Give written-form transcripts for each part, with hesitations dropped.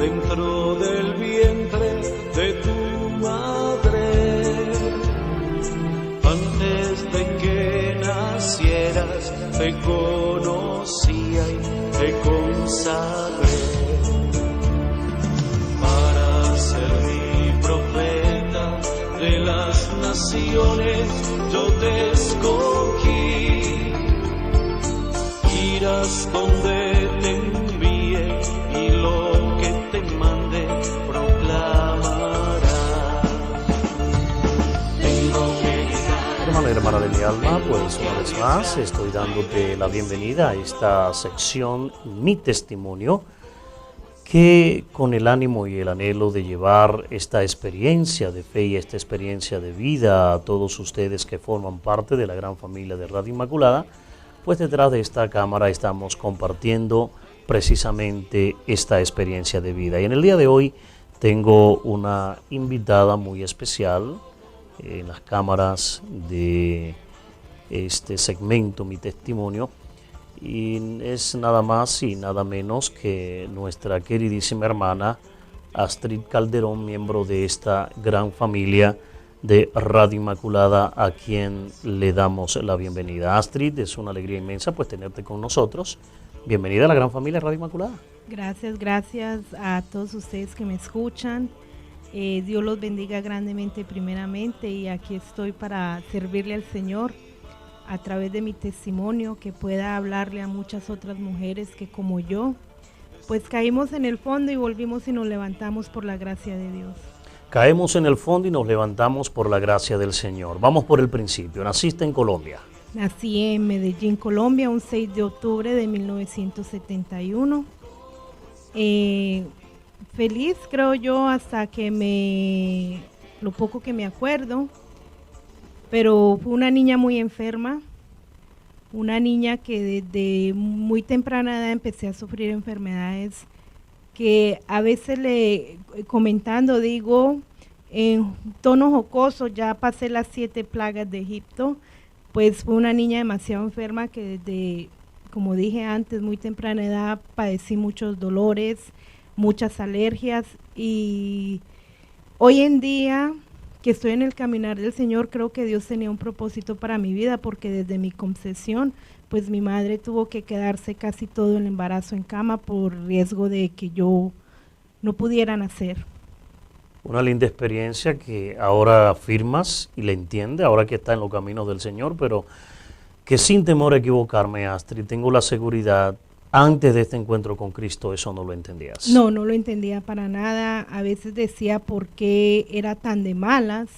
dentro del vientre de tu madre. Antes de que nacieras te conocía y te consagré para ser mi profeta de las naciones. Yo te escogí, irás donde te envíe y lo que te mande proclamarás. Hermano y hermana de mi alma, pues una vez más estoy dándote la bienvenida a esta sección Mi Testimonio, que con el ánimo y el anhelo de llevar esta experiencia de fe y esta experiencia de vida a todos ustedes que forman parte de la gran familia de Radio Inmaculada, pues detrás de esta cámara estamos compartiendo precisamente esta experiencia de vida. Y en el día de hoy tengo una invitada muy especial en las cámaras de este segmento Mi Testimonio, y es nada más y nada menos que nuestra queridísima hermana Astrid Calderón, miembro de esta gran familia de Radio Inmaculada, a quien le damos la bienvenida. Astrid, es una alegría inmensa pues tenerte con nosotros. Bienvenida a la gran familia de Radio Inmaculada. Gracias a todos ustedes que me escuchan. Dios los bendiga grandemente primeramente, y aquí estoy para servirle al Señor a través de mi testimonio, que pueda hablarle a muchas otras mujeres que como yo, pues caímos en el fondo y volvimos y nos levantamos por la gracia de Dios. Caemos en el fondo y nos levantamos por la gracia del Señor. Vamos por el principio. Naciste en Colombia. Nací en Medellín, Colombia, un 6 de octubre de 1971. Feliz, creo yo, hasta que lo poco que me acuerdo, pero fue una niña muy enferma, una niña que desde muy temprana edad empecé a sufrir enfermedades que a veces comentando digo en tono jocoso, ya pasé las 7 plagas de Egipto. Pues fue una niña demasiado enferma que desde, como dije antes, muy temprana edad padecí muchos dolores, muchas alergias, y hoy en día que estoy en el caminar del Señor, creo que Dios tenía un propósito para mi vida, porque desde mi concepción, pues mi madre tuvo que quedarse casi todo el embarazo en cama por riesgo de que yo no pudiera nacer. Una linda experiencia que ahora afirmas y le entiende, ahora que está en los caminos del Señor, pero que sin temor a equivocarme, Astrid, tengo la seguridad, antes de este encuentro con Cristo eso no lo entendías. No lo entendía para nada. A veces decía por qué era tan de malas,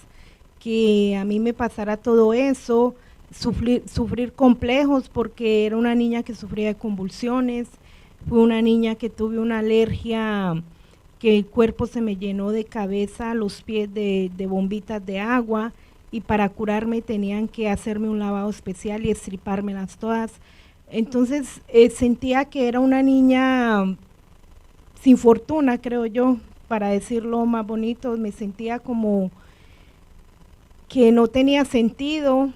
que a mí me pasara todo eso, sufrir complejos, porque era una niña que sufría de convulsiones, fue una niña que tuve una alergia, que el cuerpo se me llenó de cabeza, los pies de bombitas de agua, y para curarme tenían que hacerme un lavado especial y estripármelas todas. Entonces sentía que era una niña sin fortuna, creo yo, para decirlo más bonito. Me sentía como que no tenía sentido.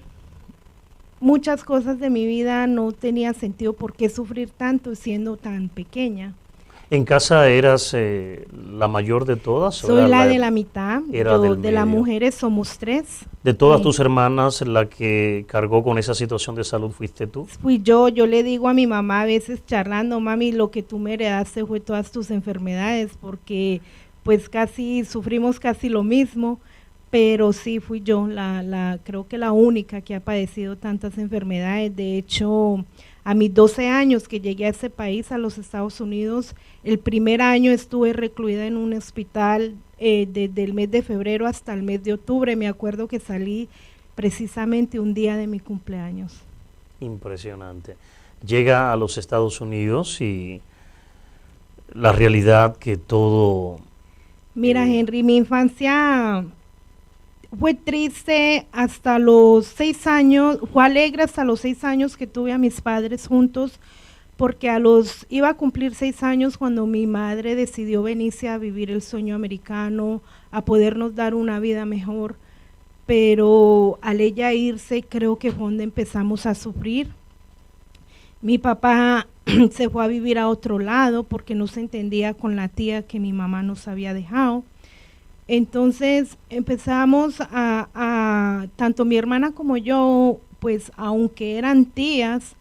Muchas cosas de mi vida no tenía sentido. ¿Por qué sufrir tanto siendo tan pequeña? ¿En casa eras la mayor de todas? Soy la de la mitad. De las mujeres somos 3. ¿De todas tus hermanas, la que cargó con esa situación de salud fuiste tú? Fui yo le digo a mi mamá a veces charlando, mami, lo que tú me heredaste fue todas tus enfermedades, porque pues sufrimos casi lo mismo, pero sí fui yo, creo que la única que ha padecido tantas enfermedades. De hecho, a mis 12 años que llegué a ese país, a los Estados Unidos, el primer año estuve recluida en un hospital desde el mes de febrero hasta el mes de octubre. Me acuerdo que salí precisamente un día de mi cumpleaños. Impresionante. Llega a los Estados Unidos y la realidad que todo... Mira, Henry, mi infancia fue triste hasta los 6 años, fue alegre hasta los 6 años que tuve a mis padres juntos, porque iba a cumplir 6 años cuando mi madre decidió venirse a vivir el sueño americano, a podernos dar una vida mejor, pero al ella irse creo que fue donde empezamos a sufrir. Mi papá se fue a vivir a otro lado porque no se entendía con la tía que mi mamá nos había dejado. Entonces empezamos tanto mi hermana como yo, pues aunque eran tías,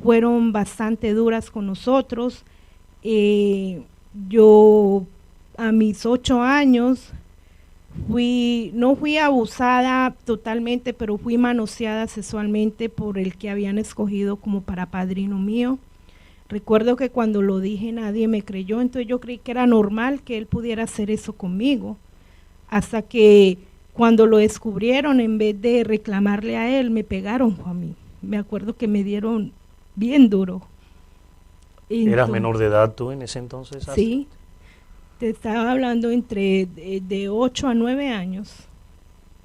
fueron bastante duras con nosotros. Yo a mis 8 años no fui abusada totalmente, pero fui manoseada sexualmente por el que habían escogido como para padrino mío. Recuerdo que cuando lo dije nadie me creyó, entonces yo creí que era normal que él pudiera hacer eso conmigo, hasta que cuando lo descubrieron, en vez de reclamarle a él, me pegaron a mí. Me acuerdo que me dieron bien duro. ¿Eras menor de edad tú en ese entonces? Sí, te estaba hablando entre de 8 a 9 años.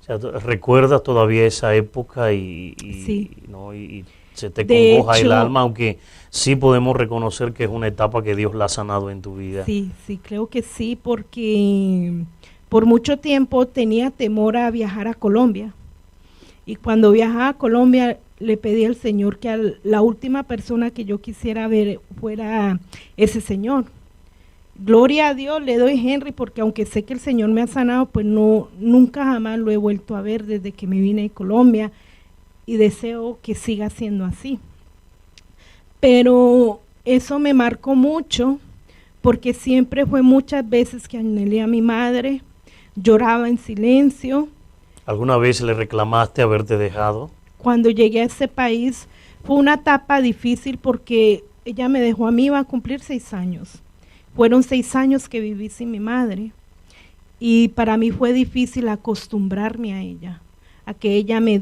O sea, ¿recuerdas todavía esa época Sí. ¿no? y se te De congoja el hecho, alma, aunque sí podemos reconocer que es una etapa que Dios la ha sanado en tu vida? Sí, creo que sí, porque por mucho tiempo tenía temor a viajar a Colombia. Y cuando viajaba a Colombia le pedí al Señor que la última persona que yo quisiera ver fuera ese señor. Gloria a Dios, le doy Henry, porque aunque sé que el Señor me ha sanado, pues nunca jamás lo he vuelto a ver desde que me vine de Colombia, y deseo que siga siendo así. Pero eso me marcó mucho, porque siempre fue muchas veces que anhelé a mi madre, lloraba en silencio. ¿Alguna vez le reclamaste haberte dejado? Cuando llegué a ese país fue una etapa difícil porque ella me dejó a mí, iba a cumplir 6 años. Fueron 6 años que viví sin mi madre, y para mí fue difícil acostumbrarme a ella, a que ella me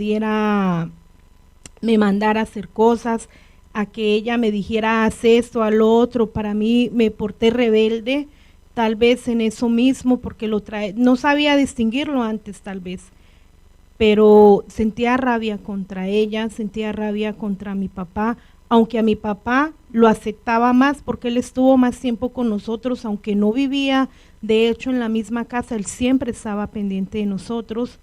mandara a hacer cosas, a que ella me dijera haz esto, al otro. Para mí me porté rebelde, tal vez en eso mismo, porque no sabía distinguirlo antes tal vez, pero sentía rabia contra ella, sentía rabia contra mi papá, aunque a mi papá lo aceptaba más porque él estuvo más tiempo con nosotros, aunque no vivía de hecho en la misma casa, él siempre estaba pendiente de nosotros,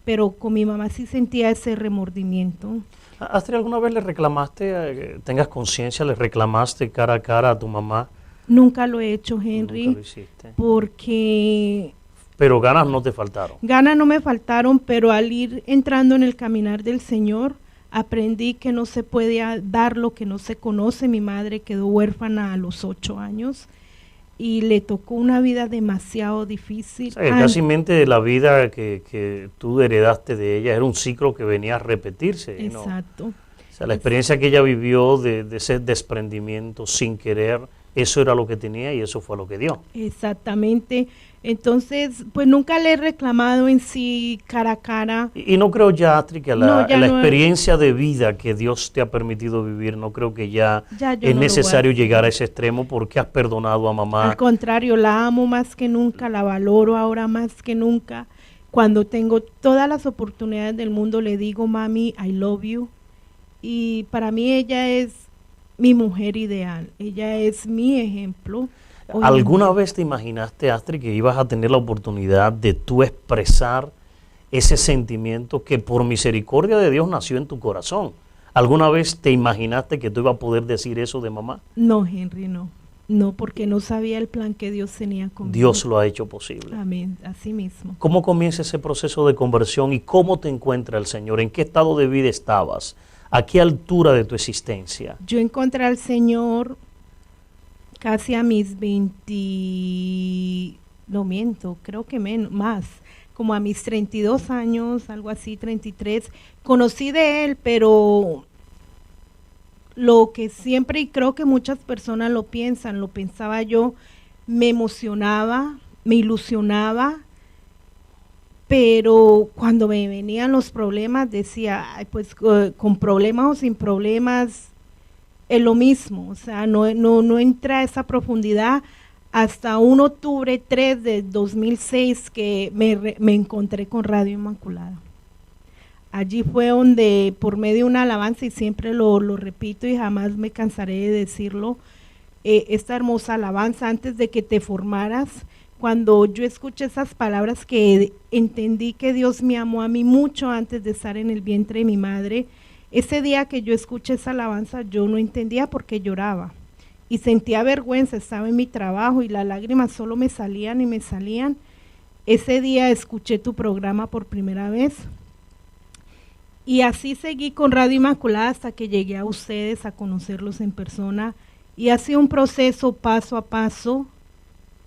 pero con mi mamá sí sentía ese remordimiento. Astrid, ¿alguna vez le reclamaste, tengas conciencia, le reclamaste cara a cara a tu mamá? Nunca lo he hecho, Henry. Nunca lo hiciste. Porque pero ganas no te faltaron. Ganas no me faltaron, pero al ir entrando en el caminar del Señor, aprendí que no se puede dar lo que no se conoce. Mi madre quedó huérfana a los 8 años y le tocó una vida demasiado difícil. O sea, casi mente la vida que tú heredaste de ella era un ciclo que venía a repetirse. Exacto. ¿No? O sea, la experiencia que ella vivió de ese desprendimiento sin querer, eso era lo que tenía y eso fue lo que dio. Exactamente. Entonces, pues nunca le he reclamado en sí cara a cara. Y no creo ya, Astrid, que la experiencia de vida que Dios te ha permitido vivir, no creo que ya es necesario llegar a ese extremo porque has perdonado a mamá. Al contrario, la amo más que nunca, la valoro ahora más que nunca. Cuando tengo todas las oportunidades del mundo le digo, mami, I love you. Y para mí ella es mi mujer ideal, ella es mi ejemplo. ¿Alguna vez te imaginaste, Astrid, que ibas a tener la oportunidad de tú expresar ese sentimiento que por misericordia de Dios nació en tu corazón? ¿Alguna vez te imaginaste que tú ibas a poder decir eso de mamá? No, Henry, no. No, porque no sabía el plan que Dios tenía conmigo. Dios lo ha hecho posible. Amén, así mismo. ¿Cómo comienza ese proceso de conversión y cómo te encuentra el Señor? ¿En qué estado de vida estabas? ¿A qué altura de tu existencia? Yo encontré al Señor casi a mis 20, no miento, creo que más, como a mis 32 años, algo así, 33. Conocí de Él, pero lo que siempre, y creo que muchas personas lo piensan, lo pensaba yo, me emocionaba, me ilusionaba, pero cuando me venían los problemas decía, ay, pues con problemas o sin problemas es lo mismo, o sea, no entra a esa profundidad hasta un octubre 3 de 2006 que me encontré con Radio Inmaculada. Allí fue donde, por medio de una alabanza, y siempre lo repito y jamás me cansaré de decirlo, esta hermosa alabanza, antes de que te formaras, cuando yo escuché esas palabras que entendí que Dios me amó a mí mucho antes de estar en el vientre de mi madre, Ese día que yo escuché esa alabanza, yo no entendía por qué lloraba. Y sentía vergüenza, estaba en mi trabajo y las lágrimas solo me salían y me salían. Ese día escuché tu programa por primera vez. Y así seguí con Radio Inmaculada hasta que llegué a ustedes, a conocerlos en persona. Y ha sido un proceso paso a paso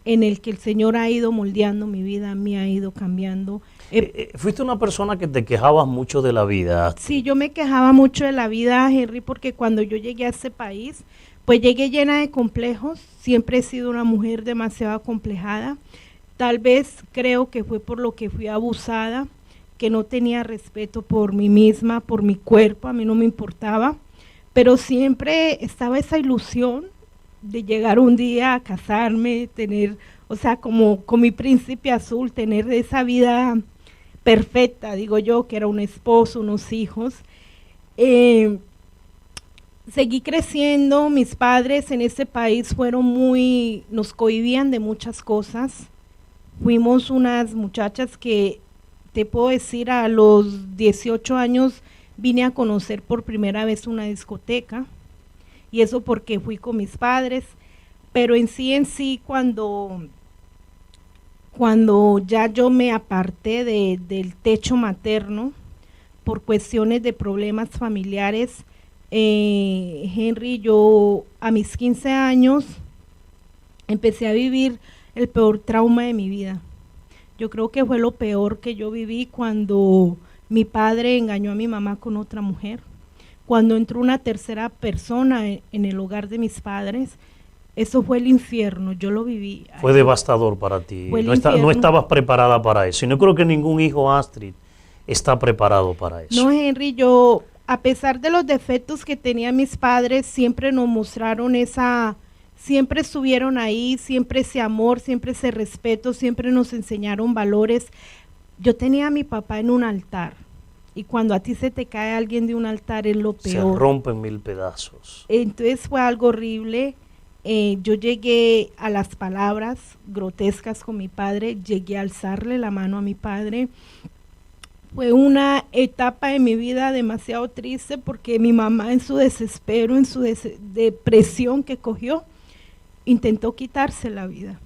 en el que el Señor ha ido moldeando mi vida, me ha ido cambiando. Fuiste una persona que te quejabas mucho de la vida. Sí, yo me quejaba mucho de la vida, Henry, porque cuando yo llegué a este país, pues llegué llena de complejos. Siempre he sido una mujer demasiado acomplejada. Tal vez creo que fue por lo que fui abusada, que no tenía respeto por mí misma, por mi cuerpo, a mí no me importaba, pero siempre estaba esa ilusión de llegar un día a casarme, tener, o sea, como con mi príncipe azul, tener esa vida perfecta, digo yo, que era un esposo, unos hijos. Seguí creciendo, mis padres en ese país nos cohibían de muchas cosas. Fuimos unas muchachas que, te puedo decir, a los 18 años vine a conocer por primera vez una discoteca, y eso porque fui con mis padres, pero en sí, cuando ya yo me aparté del techo materno, por cuestiones de problemas familiares, Henry, yo a mis 15 años empecé a vivir el peor trauma de mi vida. Yo creo que fue lo peor que yo viví cuando mi padre engañó a mi mamá con otra mujer, cuando entró una tercera persona en el hogar de mis padres. Eso fue el infierno, yo lo viví. Fue devastador para ti, no estabas preparada para eso. Y no creo que ningún hijo, Astrid, está preparado para eso. No, Henry, yo, a pesar de los defectos que tenían mis padres, siempre nos mostraron siempre estuvieron ahí, siempre ese amor, siempre ese respeto, siempre nos enseñaron valores. Yo tenía a mi papá en un altar, y cuando a ti se te cae alguien de un altar es lo peor. Se rompen mil pedazos. Entonces fue algo horrible. Yo llegué a las palabras grotescas con mi padre, llegué a alzarle la mano a mi padre. Fue una etapa de mi vida demasiado triste, porque mi mamá, en su desespero, en su depresión que cogió, intentó quitarse la vida.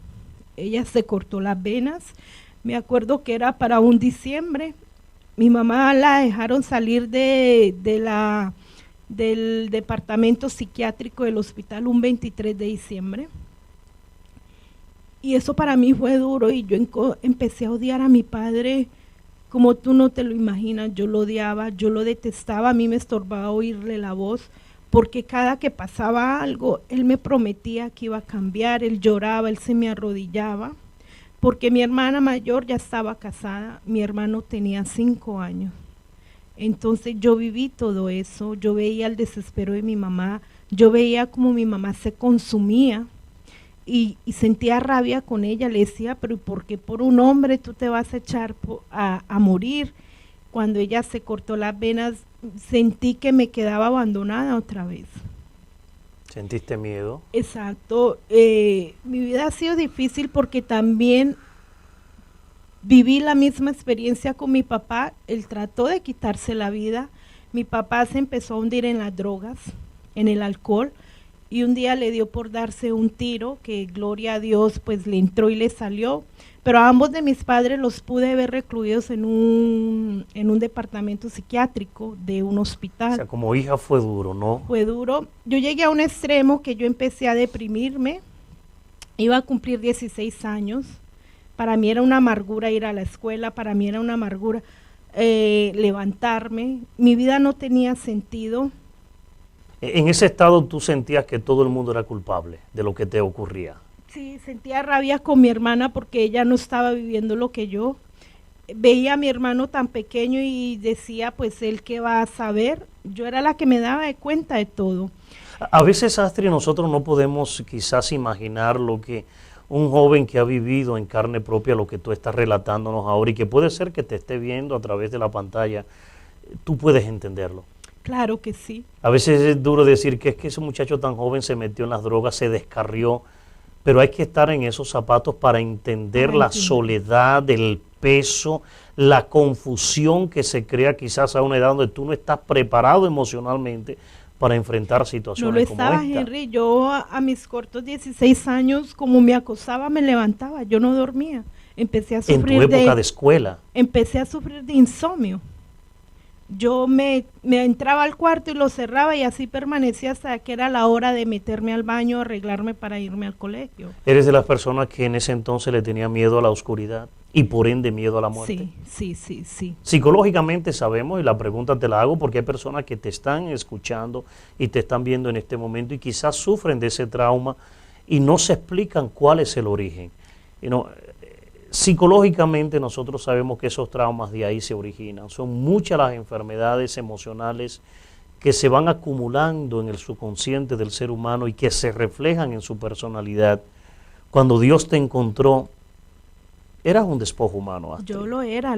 Ella se cortó las venas. Me acuerdo que era para un diciembre. Mi mamá la dejaron salir del departamento psiquiátrico del hospital un 23 de diciembre. Y eso para mí fue duro, y yo empecé a odiar a mi padre como tú no te lo imaginas. Yo lo odiaba, yo lo detestaba, a mí me estorbaba oírle la voz, porque cada que pasaba algo, él me prometía que iba a cambiar, él lloraba, él se me arrodillaba, porque mi hermana mayor ya estaba casada, mi hermano tenía 5 años. Entonces yo viví todo eso, yo veía el desespero de mi mamá, yo veía como mi mamá se consumía, y sentía rabia con ella. Le decía, pero ¿por qué por un hombre tú te vas a echar a morir? Cuando ella se cortó las venas, sentí que me quedaba abandonada otra vez. ¿Sentiste miedo? Exacto. Mi vida ha sido difícil porque también viví la misma experiencia con mi papá. Él trató de quitarse la vida. Mi papá se empezó a hundir en las drogas, en el alcohol, y un día le dio por darse un tiro, que gloria a Dios, pues le entró y le salió. Pero a ambos de mis padres los pude ver recluidos en un departamento psiquiátrico de un hospital. O sea, como hija fue duro, ¿no? Fue duro. Yo llegué a un extremo que yo empecé a deprimirme. Iba a cumplir 16 años. Para mí era una amargura ir a la escuela, para mí era una amargura levantarme. Mi vida no tenía sentido. En ese estado tú sentías que todo el mundo era culpable de lo que te ocurría. Sí, sentía rabia con mi hermana porque ella no estaba viviendo lo que yo. Veía a mi hermano tan pequeño y decía, pues él qué va a saber. Yo era la que me daba de cuenta de todo. A veces, Astrid, nosotros no podemos quizás imaginar lo que un joven que ha vivido en carne propia lo que tú estás relatándonos ahora, y que puede ser que te esté viendo a través de la pantalla, tú puedes entenderlo. Claro que sí. A veces es duro decir que es que ese muchacho tan joven se metió en las drogas, se descarrió, pero hay que estar en esos zapatos para entender la soledad, el peso, la confusión que se crea quizás a una edad donde tú no estás preparado emocionalmente para enfrentar No situaciones lo como estaba, esta. Henry. Yo a mis cortos 16 años, como me acosaba, me levantaba. Yo no dormía. Empecé a En tu sufrir época de escuela. empecé a sufrir de insomnio. Yo me entraba al cuarto y lo cerraba y así permanecía hasta que era la hora de meterme al baño, arreglarme para irme al colegio. Eres de las personas que en ese entonces le tenía miedo a la oscuridad y por ende miedo a la muerte. Sí. Psicológicamente sabemos, y la pregunta te la hago porque hay personas que te están escuchando y te están viendo en este momento y quizás sufren de ese trauma y no se explican cuál es el origen. Psicológicamente nosotros sabemos que esos traumas de ahí se originan. Son muchas las enfermedades emocionales que se van acumulando en el subconsciente del ser humano y que se reflejan en su personalidad. Cuando Dios te encontró, eras un despojo humano, Astrid. Yo lo era,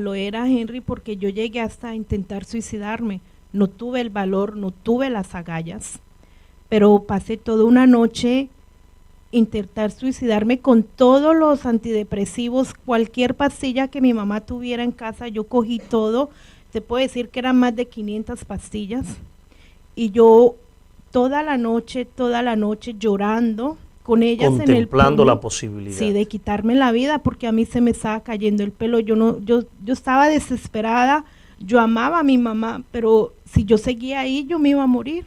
Henry, porque yo llegué hasta intentar suicidarme. No tuve el valor, no tuve las agallas, pero pasé toda una noche intentar suicidarme con todos los antidepresivos, cualquier pastilla que mi mamá tuviera en casa, yo cogí todo. Te puedo decir que eran más de 500 pastillas. Y yo toda la noche llorando con ellas en el contemplando puño. la posibilidad. Sí, de quitarme la vida porque a mí se me estaba cayendo el pelo. Yo estaba desesperada. Yo amaba a mi mamá, pero si yo seguía ahí yo me iba a morir.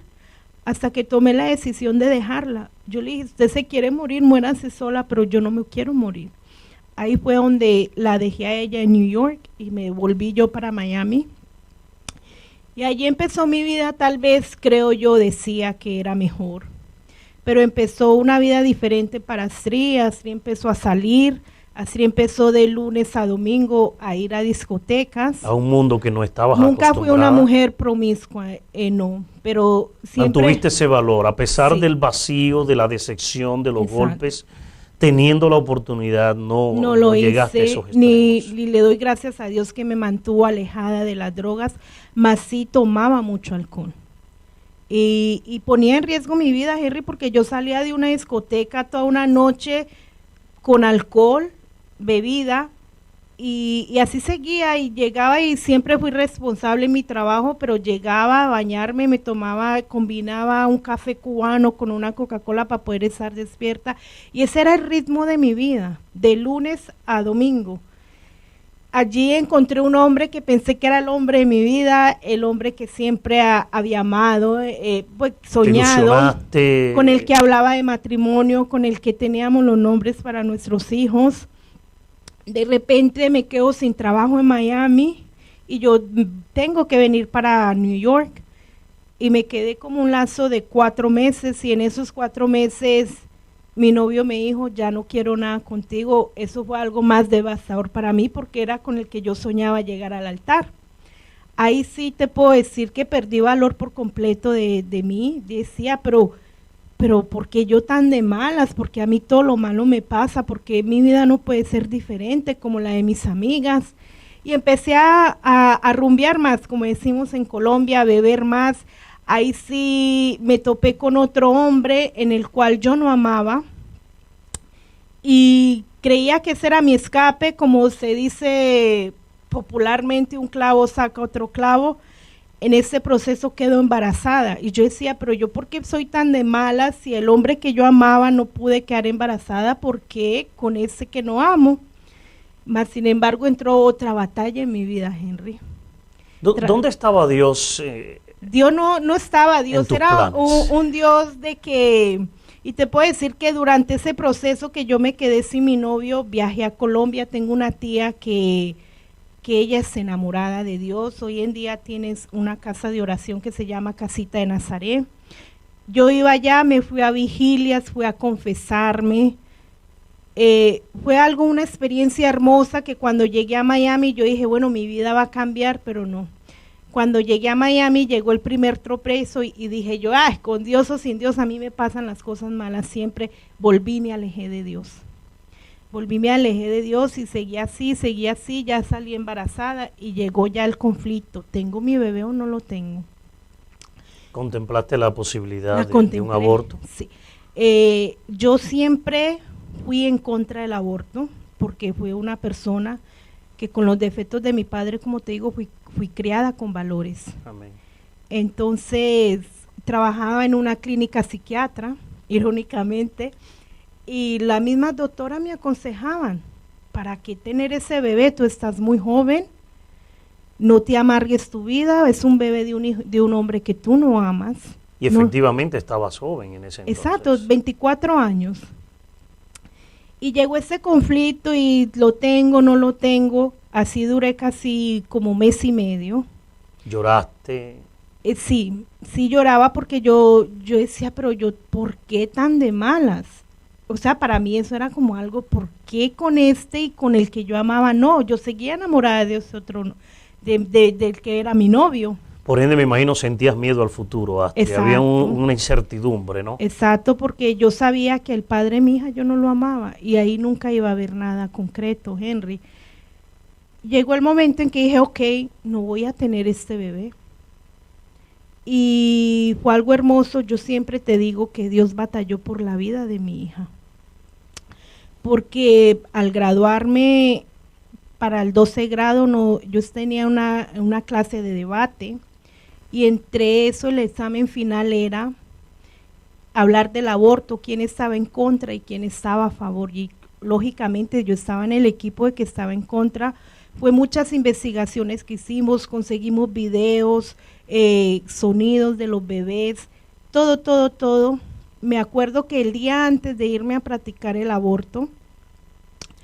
Hasta que tomé la decisión de dejarla. Yo le dije, usted se quiere morir, muérase sola, pero yo no me quiero morir. Ahí fue donde la dejé a ella en New York y me volví yo para Miami. Y allí empezó mi vida, tal vez, creo yo, decía que era mejor. Pero empezó una vida diferente para Astrid. Astrid empezó a salir. Astrid empezó de lunes a domingo a ir a discotecas. A un mundo que no estabas Nunca fui una acostumbrada. mujer promiscua, no, pero siempre... Mantuviste ese valor, a pesar Sí. del vacío, de la decepción, de los Exacto. golpes, teniendo la oportunidad, no lo llegaste a hice, esos ni extremos. le doy gracias a Dios que me mantuvo alejada de las drogas, mas sí tomaba mucho alcohol. Y ponía en riesgo mi vida, Henry, porque yo salía de una discoteca toda una noche con alcohol, bebida, y así seguía, y llegaba, y siempre fui responsable en mi trabajo, pero llegaba a bañarme, combinaba un café cubano con una Coca-Cola para poder estar despierta, y ese era el ritmo de mi vida, de lunes a domingo. Allí encontré un hombre que pensé que era el hombre de mi vida, el hombre que siempre había amado, pues, Te soñado, ilusionaste. con el que hablaba de matrimonio, con el que teníamos los nombres para nuestros hijos. De repente me quedo sin trabajo en Miami y yo tengo que venir para New York, y me quedé como un lazo de 4 meses, y en esos 4 meses mi novio me dijo, ya no quiero nada contigo. Eso fue algo más devastador para mí porque era con el que yo soñaba llegar al altar. Ahí sí te puedo decir que perdí valor por completo de mí. Decía, pero ¿por qué yo tan de malas? Porque a mí todo lo malo me pasa, porque mi vida no puede ser diferente como la de mis amigas. Y empecé a rumbear más, como decimos en Colombia, a beber más. Ahí sí me topé con otro hombre en el cual yo no amaba y creía que ese era mi escape, como se dice popularmente, un clavo saca otro clavo. En ese proceso quedo embarazada y yo decía, pero yo ¿por qué soy tan de mala? Si el hombre que yo amaba no pude quedar embarazada, ¿por qué con ese que no amo? Mas sin embargo entró otra batalla en mi vida, Henry. ¿Dónde estaba Dios? Dios no estaba, Dios tus era planes. un Dios de que, y te puedo decir que durante ese proceso que yo me quedé sin mi novio, viajé a Colombia. Tengo una tía que ella es enamorada de Dios. Hoy en día tienes una casa de oración que se llama Casita de Nazaret. Yo iba allá, me fui a vigilias, fui a confesarme. Fue una experiencia hermosa que cuando llegué a Miami yo dije, bueno, mi vida va a cambiar, pero no. Cuando llegué a Miami llegó el primer tropiezo y dije yo, con Dios o sin Dios a mí me pasan las cosas malas siempre. Volví y me alejé de Dios. Y seguí así, ya salí embarazada y llegó ya el conflicto. ¿Tengo mi bebé o no lo tengo? ¿Contemplaste la posibilidad La de un contemplé, aborto? Sí. Yo siempre fui en contra del aborto porque fue una persona que con los defectos de mi padre, como te digo, fui criada con valores. Amén. Entonces, trabajaba en una clínica psiquiatra, irónicamente, y las mismas doctoras me aconsejaban, ¿para qué tener ese bebé? Tú estás muy joven, no te amargues tu vida, es un bebé de un hombre que tú no amas. Y efectivamente estabas joven en ese entonces. Exacto, 24 años. Y llegó ese conflicto y lo tengo, no lo tengo, así duré casi como mes y medio. ¿Lloraste? Sí lloraba porque yo decía, pero yo, ¿por qué tan de malas? O sea, para mí eso era como algo, ¿por qué con este y con el que yo amaba? No, yo seguía enamorada de ese otro, del que era mi novio. Por ende, me imagino sentías miedo al futuro, Astrid. Había una incertidumbre, ¿no? Exacto, porque yo sabía que el padre de mi hija yo no lo amaba y ahí nunca iba a haber nada concreto, Henry. Llegó el momento en que dije, ok, no voy a tener este bebé. Y fue algo hermoso. Yo siempre te digo que Dios batalló por la vida de mi hija, porque al graduarme para el 12 grado, yo tenía una clase de debate, y entre eso el examen final era hablar del aborto, quién estaba en contra y quién estaba a favor, y lógicamente yo estaba en el equipo de que estaba en contra. Fue muchas investigaciones que hicimos, conseguimos videos, sonidos de los bebés, todo. Me acuerdo que el día antes de irme a practicar el aborto. O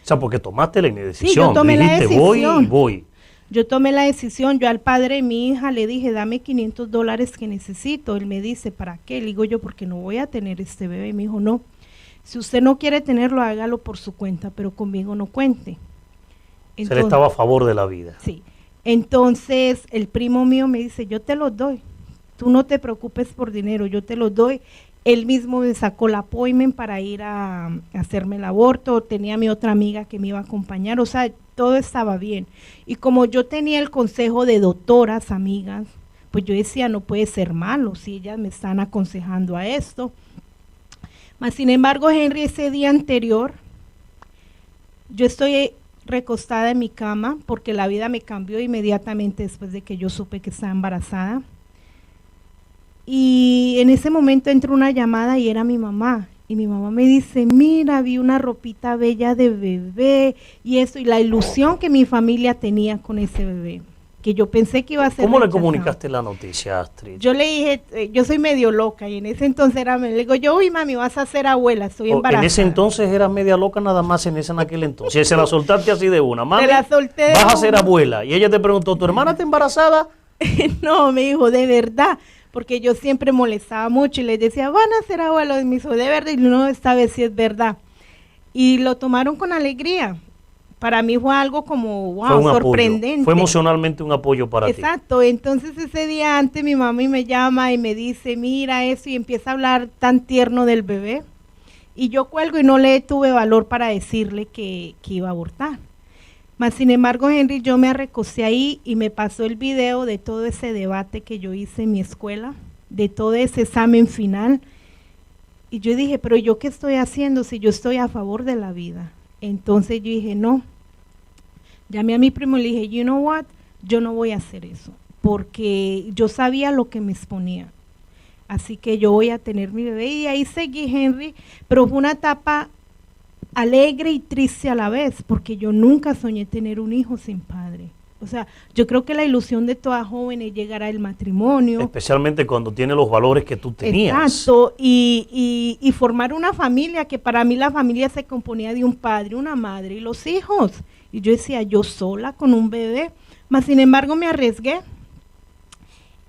sea, porque tomaste la decisión. Sí, yo tomé la decisión. Voy. Yo tomé la decisión. Yo al padre de mi hija le dije, dame $500 que necesito. Él me dice, ¿para qué? Le digo yo, porque no voy a tener este bebé. Y me dijo, no, si usted no quiere tenerlo, hágalo por su cuenta, pero conmigo no cuente. Entonces, se le estaba a favor de la vida. Sí. Entonces, el primo mío me dice, yo te los doy. Tú no te preocupes por dinero, yo te los doy. Él mismo me sacó la appointment para ir a hacerme el aborto. Tenía a mi otra amiga que me iba a acompañar. O sea, todo estaba bien. Y como yo tenía el consejo de doctoras, amigas, pues yo decía, no puede ser malo si ellas me están aconsejando a esto. Mas, sin embargo, Henry, ese día anterior, yo estoy recostada en mi cama porque la vida me cambió inmediatamente después de que yo supe que estaba embarazada. Y en ese momento entró una llamada y era mi mamá. Y mi mamá me dice, mira, vi una ropita bella de bebé y eso, y la ilusión que mi familia tenía con ese bebé, que yo pensé que iba a ser ¿Cómo rechazado. le comunicaste la noticia, Astrid? Yo le dije, yo soy medio loca, y en ese entonces le digo, yo, uy, mami, vas a ser abuela, estoy embarazada. En ese entonces eras media loca nada más en aquel entonces. Se la soltaste así de una. Mami, se la solté de vas a ser abuela. Y ella te preguntó, ¿tu hermana está embarazada? No, me dijo, de verdad, porque yo siempre molestaba mucho y les decía, van a ser abuelos, y me dijo, de verdad, y no, esta vez sí es verdad. Y lo tomaron con alegría. Para mí fue algo como, wow, sorprendente. Apoyo. Fue emocionalmente un apoyo para ti. Exacto, entonces ese día antes mi mami me llama y me dice, mira eso, y empieza a hablar tan tierno del bebé. Y yo cuelgo y no le tuve valor para decirle que iba a abortar. Mas, sin embargo, Henry, yo me recosté ahí y me pasó el video de todo ese debate que yo hice en mi escuela, de todo ese examen final. Y yo dije, pero ¿yo qué estoy haciendo si yo estoy a favor de la vida? Entonces yo dije, no. Llamé a mi primo y le dije, you know what, yo no voy a hacer eso, porque yo sabía lo que me exponía. Así que yo voy a tener mi bebé. Y ahí seguí, Henry, pero fue una etapa alegre y triste a la vez, porque yo nunca soñé tener un hijo sin padre. O sea, yo creo que la ilusión de toda joven es llegar al matrimonio. Especialmente cuando tiene los valores que tú tenías. Exacto, y formar una familia, que para mí la familia se componía de un padre, una madre y los hijos. Y yo decía, yo sola con un bebé. Mas, sin embargo, me arriesgué.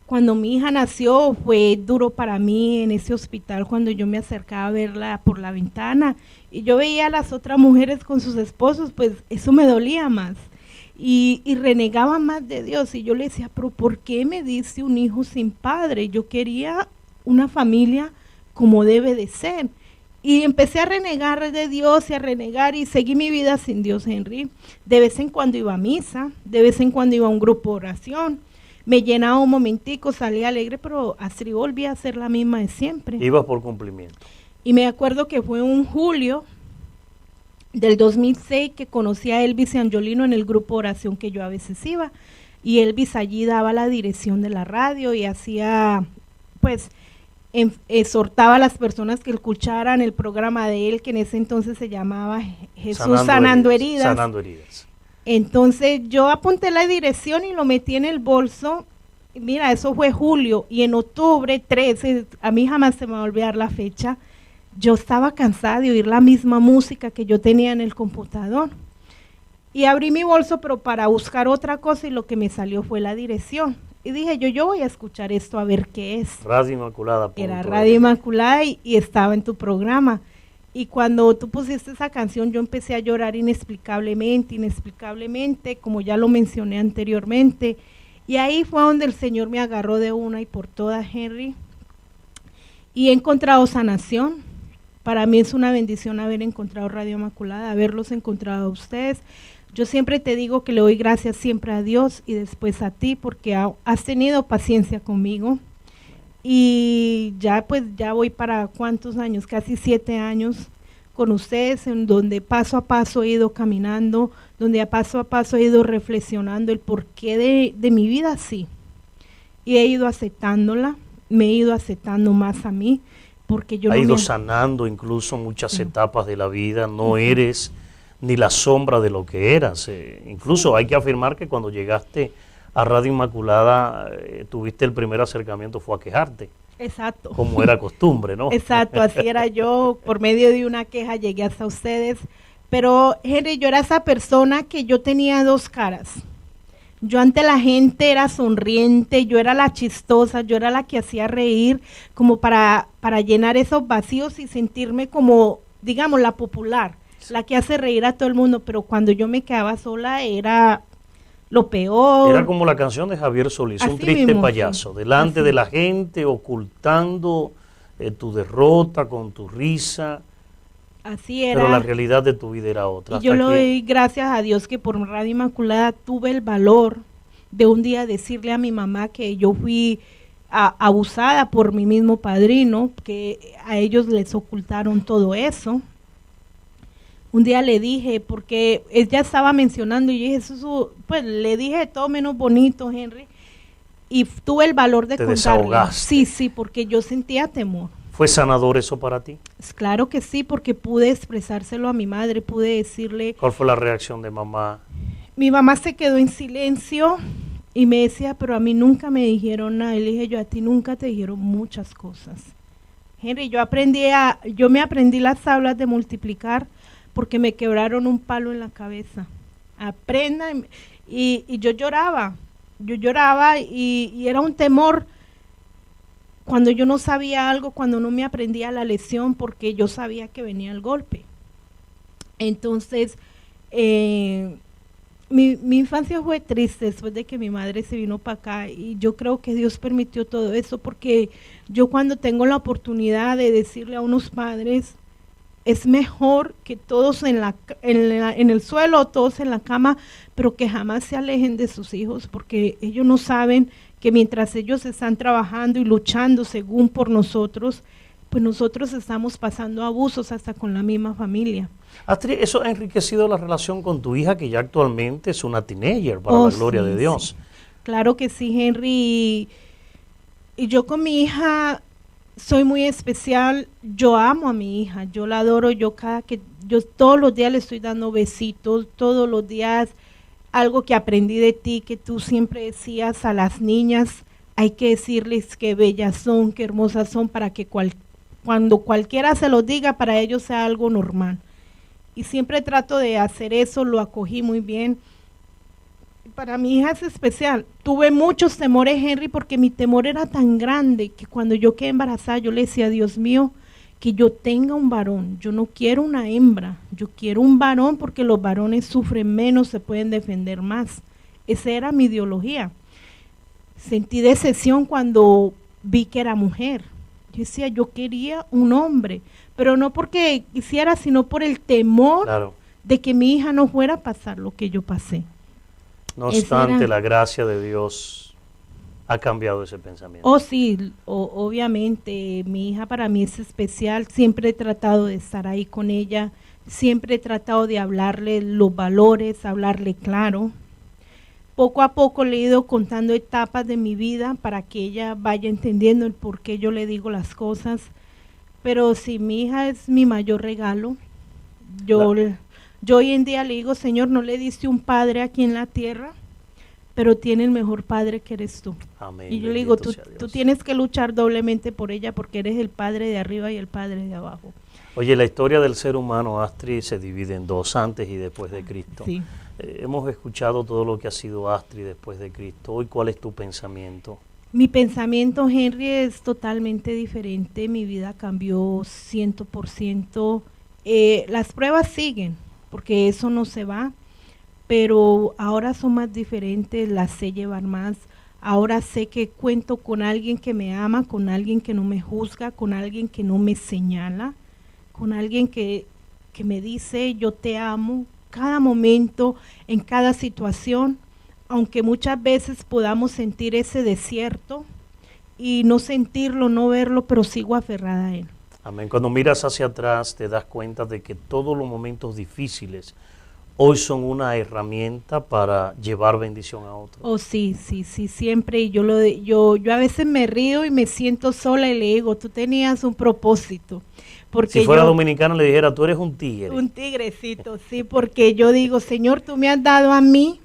Cuando mi hija nació fue duro para mí en ese hospital, cuando yo me acercaba a verla por la ventana y yo veía a las otras mujeres con sus esposos, pues eso me dolía más y renegaba más de Dios. Y yo le decía, pero ¿por qué me diste un hijo sin padre? Yo quería una familia como debe de ser. Y empecé a renegar de Dios y a renegar y seguí mi vida sin Dios, Henry. De vez en cuando iba a misa, de vez en cuando iba a un grupo de oración. Me llenaba un momentico, salía alegre, pero así volví a ser la misma de siempre. Ibas por cumplimiento. Y me acuerdo que fue un julio del 2006 que conocí a Elvis y Angiolino en el grupo oración que yo a veces iba, y Elvis allí daba la dirección de la radio y hacía, pues, exhortaba a las personas que escucharan el programa de él, que en ese entonces se llamaba Jesús Sanando Heridas. Sanando heridas. Entonces yo apunté la dirección y lo metí en el bolso. Mira, eso fue julio, y en octubre 13, a mí jamás se me va a olvidar la fecha, yo estaba cansada de oír la misma música que yo tenía en el computador. Y abrí mi bolso, pero para buscar otra cosa, y lo que me salió fue la dirección. Y dije, yo voy a escuchar esto a ver qué es. Radio Inmaculada. Era Radio Inmaculada y estaba en tu programa. Y cuando tú pusiste esa canción, yo empecé a llorar inexplicablemente, como ya lo mencioné anteriormente. Y ahí fue donde el Señor me agarró de una y por todas, Henry. Y he encontrado sanación. Para mí es una bendición haber encontrado Radio Inmaculada, haberlos encontrado a ustedes. Yo siempre te digo que le doy gracias siempre a Dios y después a ti, porque has tenido paciencia conmigo. Y ya pues ya voy para ¿cuántos años? Casi 7 años con ustedes, en donde paso a paso he ido caminando, donde a paso he ido reflexionando el porqué de mi vida, sí. Y he ido aceptándola, me he ido aceptando más a mí, porque yo ha no ido me... sanando incluso muchas etapas de la vida, no eres ni la sombra de lo que eras. Incluso hay que afirmar que cuando llegaste a Radio Inmaculada, tuviste el primer acercamiento, fue a quejarte. Exacto. Como era costumbre, ¿no? Exacto, así era yo, por medio de una queja llegué hasta ustedes. Pero, Henry, yo era esa persona que yo tenía dos caras. Yo ante la gente era sonriente, yo era la chistosa, yo era la que hacía reír, como para llenar esos vacíos y sentirme como, digamos, la popular, la que hace reír a todo el mundo, pero cuando yo me quedaba sola era lo peor. Era como la canción de Javier Solís, Así un triste mismo, payaso, sí. delante Así. de la gente, ocultando tu derrota con tu risa, Así era. pero la realidad de tu vida era otra. Y yo hasta le que doy gracias a Dios que por Radio Inmaculada tuve el valor de un día decirle a mi mamá que yo fui abusada por mi mismo padrino, que a ellos les ocultaron todo eso. Un día le dije, porque ella estaba mencionando, y yo dije, pues le dije todo menos bonito, Henry, y tuve el valor de te contarle. desahogaste. Sí, porque yo sentía temor. ¿Fue sanador eso para ti? Claro que sí, porque pude expresárselo a mi madre, pude decirle. ¿Cuál fue la reacción de mamá? Mi mamá se quedó en silencio y me decía, pero a mí nunca me dijeron nada. Y le dije, yo a ti nunca te dijeron muchas cosas. Henry, yo me aprendí las tablas de multiplicar porque me quebraron un palo en la cabeza. Aprenda, y yo lloraba y era un temor cuando yo no sabía algo, cuando no me aprendía la lección, porque yo sabía que venía el golpe. Entonces, mi infancia fue triste después de que mi madre se vino para acá, y yo creo que Dios permitió todo eso, porque yo cuando tengo la oportunidad de decirle a unos padres, es mejor que todos en el suelo, todos en la cama, pero que jamás se alejen de sus hijos, porque ellos no saben que mientras ellos están trabajando y luchando según por nosotros, pues nosotros estamos pasando abusos hasta con la misma familia. Astrid, eso ha enriquecido la relación con tu hija, que ya actualmente es una teenager, para la gloria de Dios. Sí. Claro que sí, Henry. Y yo con mi hija soy muy especial. Yo amo a mi hija, yo la adoro. Yo todos los días le estoy dando besitos, todos los días. Algo que aprendí de ti, que tú siempre decías a las niñas, hay que decirles qué bellas son, qué hermosas son, para que cuando cualquiera se lo diga, para ellos sea algo normal. Y siempre trato de hacer eso, lo acogí muy bien. Para mi hija es especial. Tuve muchos temores, Henry, porque mi temor era tan grande que cuando yo quedé embarazada, yo le decía, Dios mío, que yo tenga un varón. Yo no quiero una hembra, yo quiero un varón, porque los varones sufren menos, se pueden defender más. Esa era mi ideología. Sentí decepción cuando vi que era mujer. Yo decía, yo quería un hombre, pero no porque quisiera, sino por el temor, claro, de que mi hija no fuera a pasar lo que yo pasé. No obstante, la gracia de Dios ha cambiado ese pensamiento. Oh, sí, obviamente, mi hija para mí es especial, siempre he tratado de estar ahí con ella, siempre he tratado de hablarle los valores, hablarle claro. Poco a poco le he ido contando etapas de mi vida para que ella vaya entendiendo el por qué yo le digo las cosas. Pero si mi hija es mi mayor regalo, yo hoy en día le digo, Señor, no le diste un padre aquí en la tierra, pero tiene el mejor padre que eres tú. Amén. Y yo le digo, Bendito sea Dios. tú tienes que luchar doblemente por ella porque eres el padre de arriba y el padre de abajo. Oye, la historia del ser humano, Astrid, se divide en dos, antes y después de Cristo. Sí. Hemos escuchado todo lo que ha sido Astrid después de Cristo. Hoy, ¿cuál es tu pensamiento? Mi pensamiento, Henry, es totalmente diferente. Mi vida cambió 100%. Las pruebas siguen, porque eso no se va, pero ahora son más diferentes, las sé llevar más. Ahora sé que cuento con alguien que me ama, con alguien que no me juzga, con alguien que no me señala, con alguien que me dice yo te amo, cada momento, en cada situación, aunque muchas veces podamos sentir ese desierto y no sentirlo, no verlo, pero sigo aferrada a él. Amén. Cuando miras hacia atrás te das cuenta de que todos los momentos difíciles hoy son una herramienta para llevar bendición a otros. Oh, sí, siempre. Y yo a veces me río y me siento sola y le digo, tú tenías un propósito. Porque si fuera dominicano le dijera, tú eres un tigre. Un tigrecito, sí, porque yo digo, Señor, tú me has dado a mí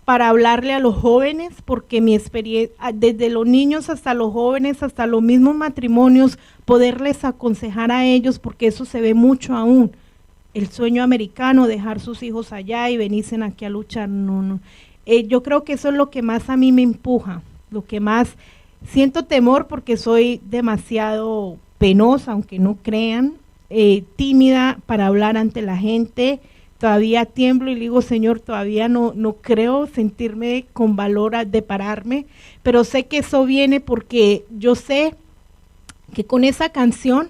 para hablarle a los jóvenes, porque mi experiencia, desde los niños hasta los jóvenes, hasta los mismos matrimonios, poderles aconsejar a ellos, porque eso se ve mucho aún. El sueño americano, dejar sus hijos allá y venirse aquí a luchar, no. Yo creo que eso es lo que más a mí me empuja, lo que más siento temor porque soy demasiado penosa, aunque no crean, tímida para hablar ante la gente, todavía tiemblo y le digo, Señor, todavía no creo sentirme con valor de pararme, pero sé que eso viene porque yo sé que con esa canción,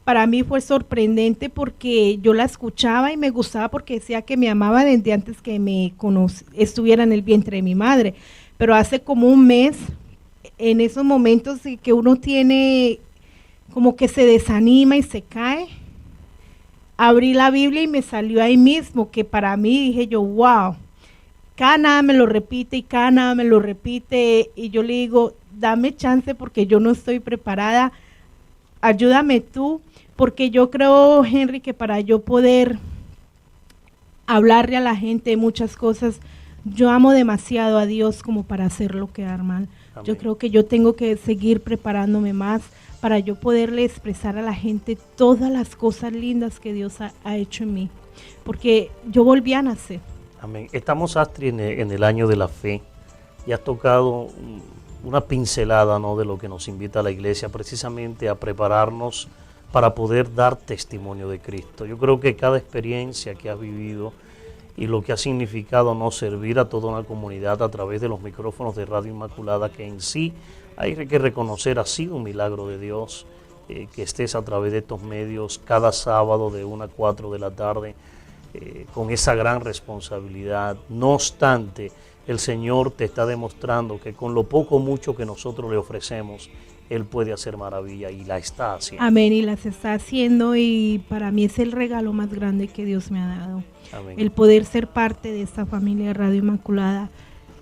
para mí fue sorprendente porque yo la escuchaba y me gustaba porque decía que me amaba desde antes que estuviera en el vientre de mi madre. Pero hace como un mes, en esos momentos que uno tiene como que se desanima y se cae, abrí la Biblia y me salió ahí mismo, que para mí dije yo, wow, cada nada me lo repite y cada nada me lo repite. Y yo le digo, dame chance porque yo no estoy preparada, ayúdame tú. Porque yo creo, Henry, que para yo poder hablarle a la gente de muchas cosas, yo amo demasiado a Dios como para hacerlo quedar mal. Amén. Yo creo que yo tengo que seguir preparándome más para yo poderle expresar a la gente todas las cosas lindas que Dios ha hecho en mí. Porque yo volví a nacer. Amén. Estamos, Astrid, en el año de la fe y has tocado una pincelada, ¿no?, de lo que nos invita la iglesia precisamente a prepararnos para poder dar testimonio de Cristo. Yo creo que cada experiencia que has vivido y lo que ha significado no servir a toda una comunidad a través de los micrófonos de Radio Inmaculada, que en sí hay que reconocer ha sido un milagro de Dios, que estés a través de estos medios cada sábado de 1 a 4 de la tarde, con esa gran responsabilidad. No obstante, el Señor te está demostrando que con lo poco o mucho que nosotros le ofrecemos, Él puede hacer maravilla y la está haciendo. Amén, y las está haciendo y para mí es el regalo más grande que Dios me ha dado. Amén. El poder ser parte de esta familia de Radio Inmaculada,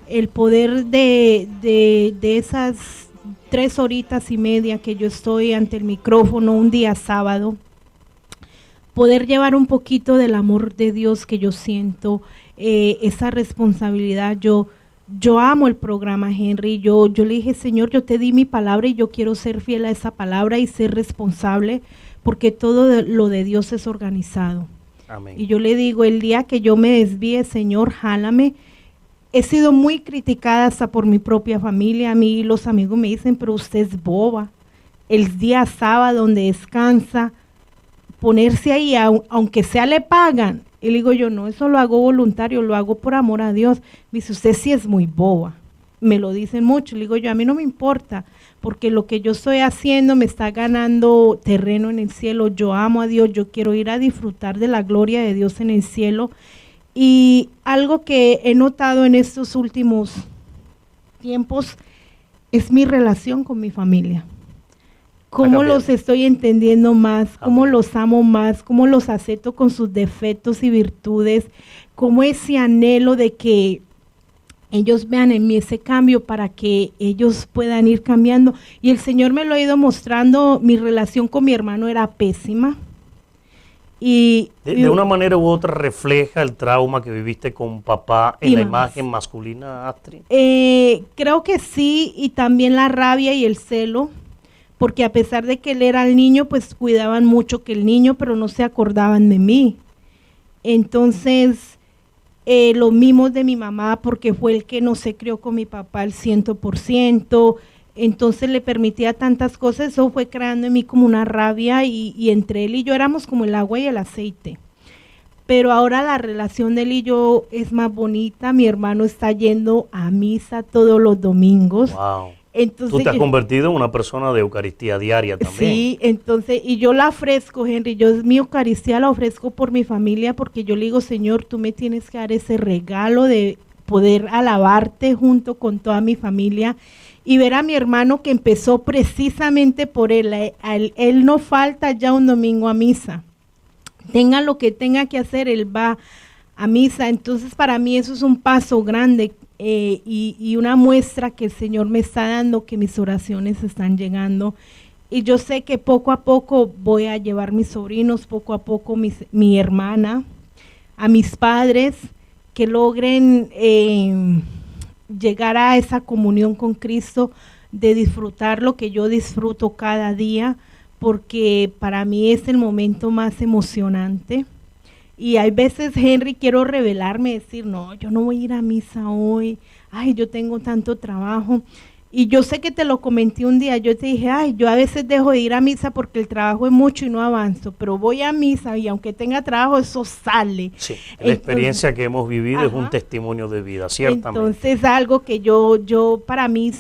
el poder de esas 3 horitas y media que yo estoy ante el micrófono un día sábado, poder llevar un poquito del amor de Dios que yo siento, esa responsabilidad. Yo amo el programa, Henry. Yo le dije, Señor, yo te di mi palabra y yo quiero ser fiel a esa palabra y ser responsable porque todo lo de Dios es organizado. Amén. Y yo le digo, el día que yo me desvíe, Señor, jálame. He sido muy criticada hasta por mi propia familia. A mí los amigos me dicen, pero usted es boba. El día sábado donde descansa, ponerse ahí, aunque sea le pagan. Y le digo yo, no, eso lo hago voluntario, lo hago por amor a Dios. Me dice, usted sí es muy boba. Me lo dicen mucho. Le digo yo, a mí no me importa, porque lo que yo estoy haciendo me está ganando terreno en el cielo. Yo amo a Dios, yo quiero ir a disfrutar de la gloria de Dios en el cielo. Y algo que he notado en estos últimos tiempos es mi relación con mi familia. cómo los estoy entendiendo más, cómo los amo más, cómo los acepto con sus defectos y virtudes, cómo ese anhelo de que ellos vean en mí ese cambio para que ellos puedan ir cambiando. Y el Señor me lo ha ido mostrando. Mi relación con mi hermano era pésima. Y de una manera u otra refleja el trauma que viviste con papá en la imagen masculina, Astrid. Creo que sí, y también la rabia y el celo, porque a pesar de que él era el niño, pues cuidaban mucho que el niño, pero no se acordaban de mí. Entonces, los mimos de mi mamá, porque fue el que no se crió con mi papá al 100%, entonces le permitía tantas cosas, eso fue creando en mí como una rabia, y entre él y yo éramos como el agua y el aceite. Pero ahora la relación de él y yo es más bonita. Mi hermano está yendo a misa todos los domingos. Wow. Entonces, tú te has convertido en una persona de Eucaristía diaria también. Sí, entonces, y yo la ofrezco, Henry, mi Eucaristía la ofrezco por mi familia, porque yo le digo, Señor, tú me tienes que dar ese regalo de poder alabarte junto con toda mi familia, y ver a mi hermano que empezó precisamente por él. Él no falta ya un domingo a misa. Tenga lo que tenga que hacer, él va a misa. Entonces, para mí eso es un paso grande. Y una muestra que el Señor me está dando, que mis oraciones están llegando, y yo sé que poco a poco voy a llevar mis sobrinos, poco a poco mi hermana, a mis padres, que logren llegar a esa comunión con Cristo, de disfrutar lo que yo disfruto cada día, porque para mí es el momento más emocionante. Y hay veces, Henry, quiero rebelarme, decir, no, yo no voy a ir a misa hoy, ay, yo tengo tanto trabajo. Y yo sé que te lo comenté un día, yo te dije, ay, yo a veces dejo de ir a misa porque el trabajo es mucho y no avanzo, pero voy a misa y aunque tenga trabajo, eso sale. Sí, la experiencia que hemos vivido es un testimonio de vida, ciertamente. Entonces, algo que yo para mí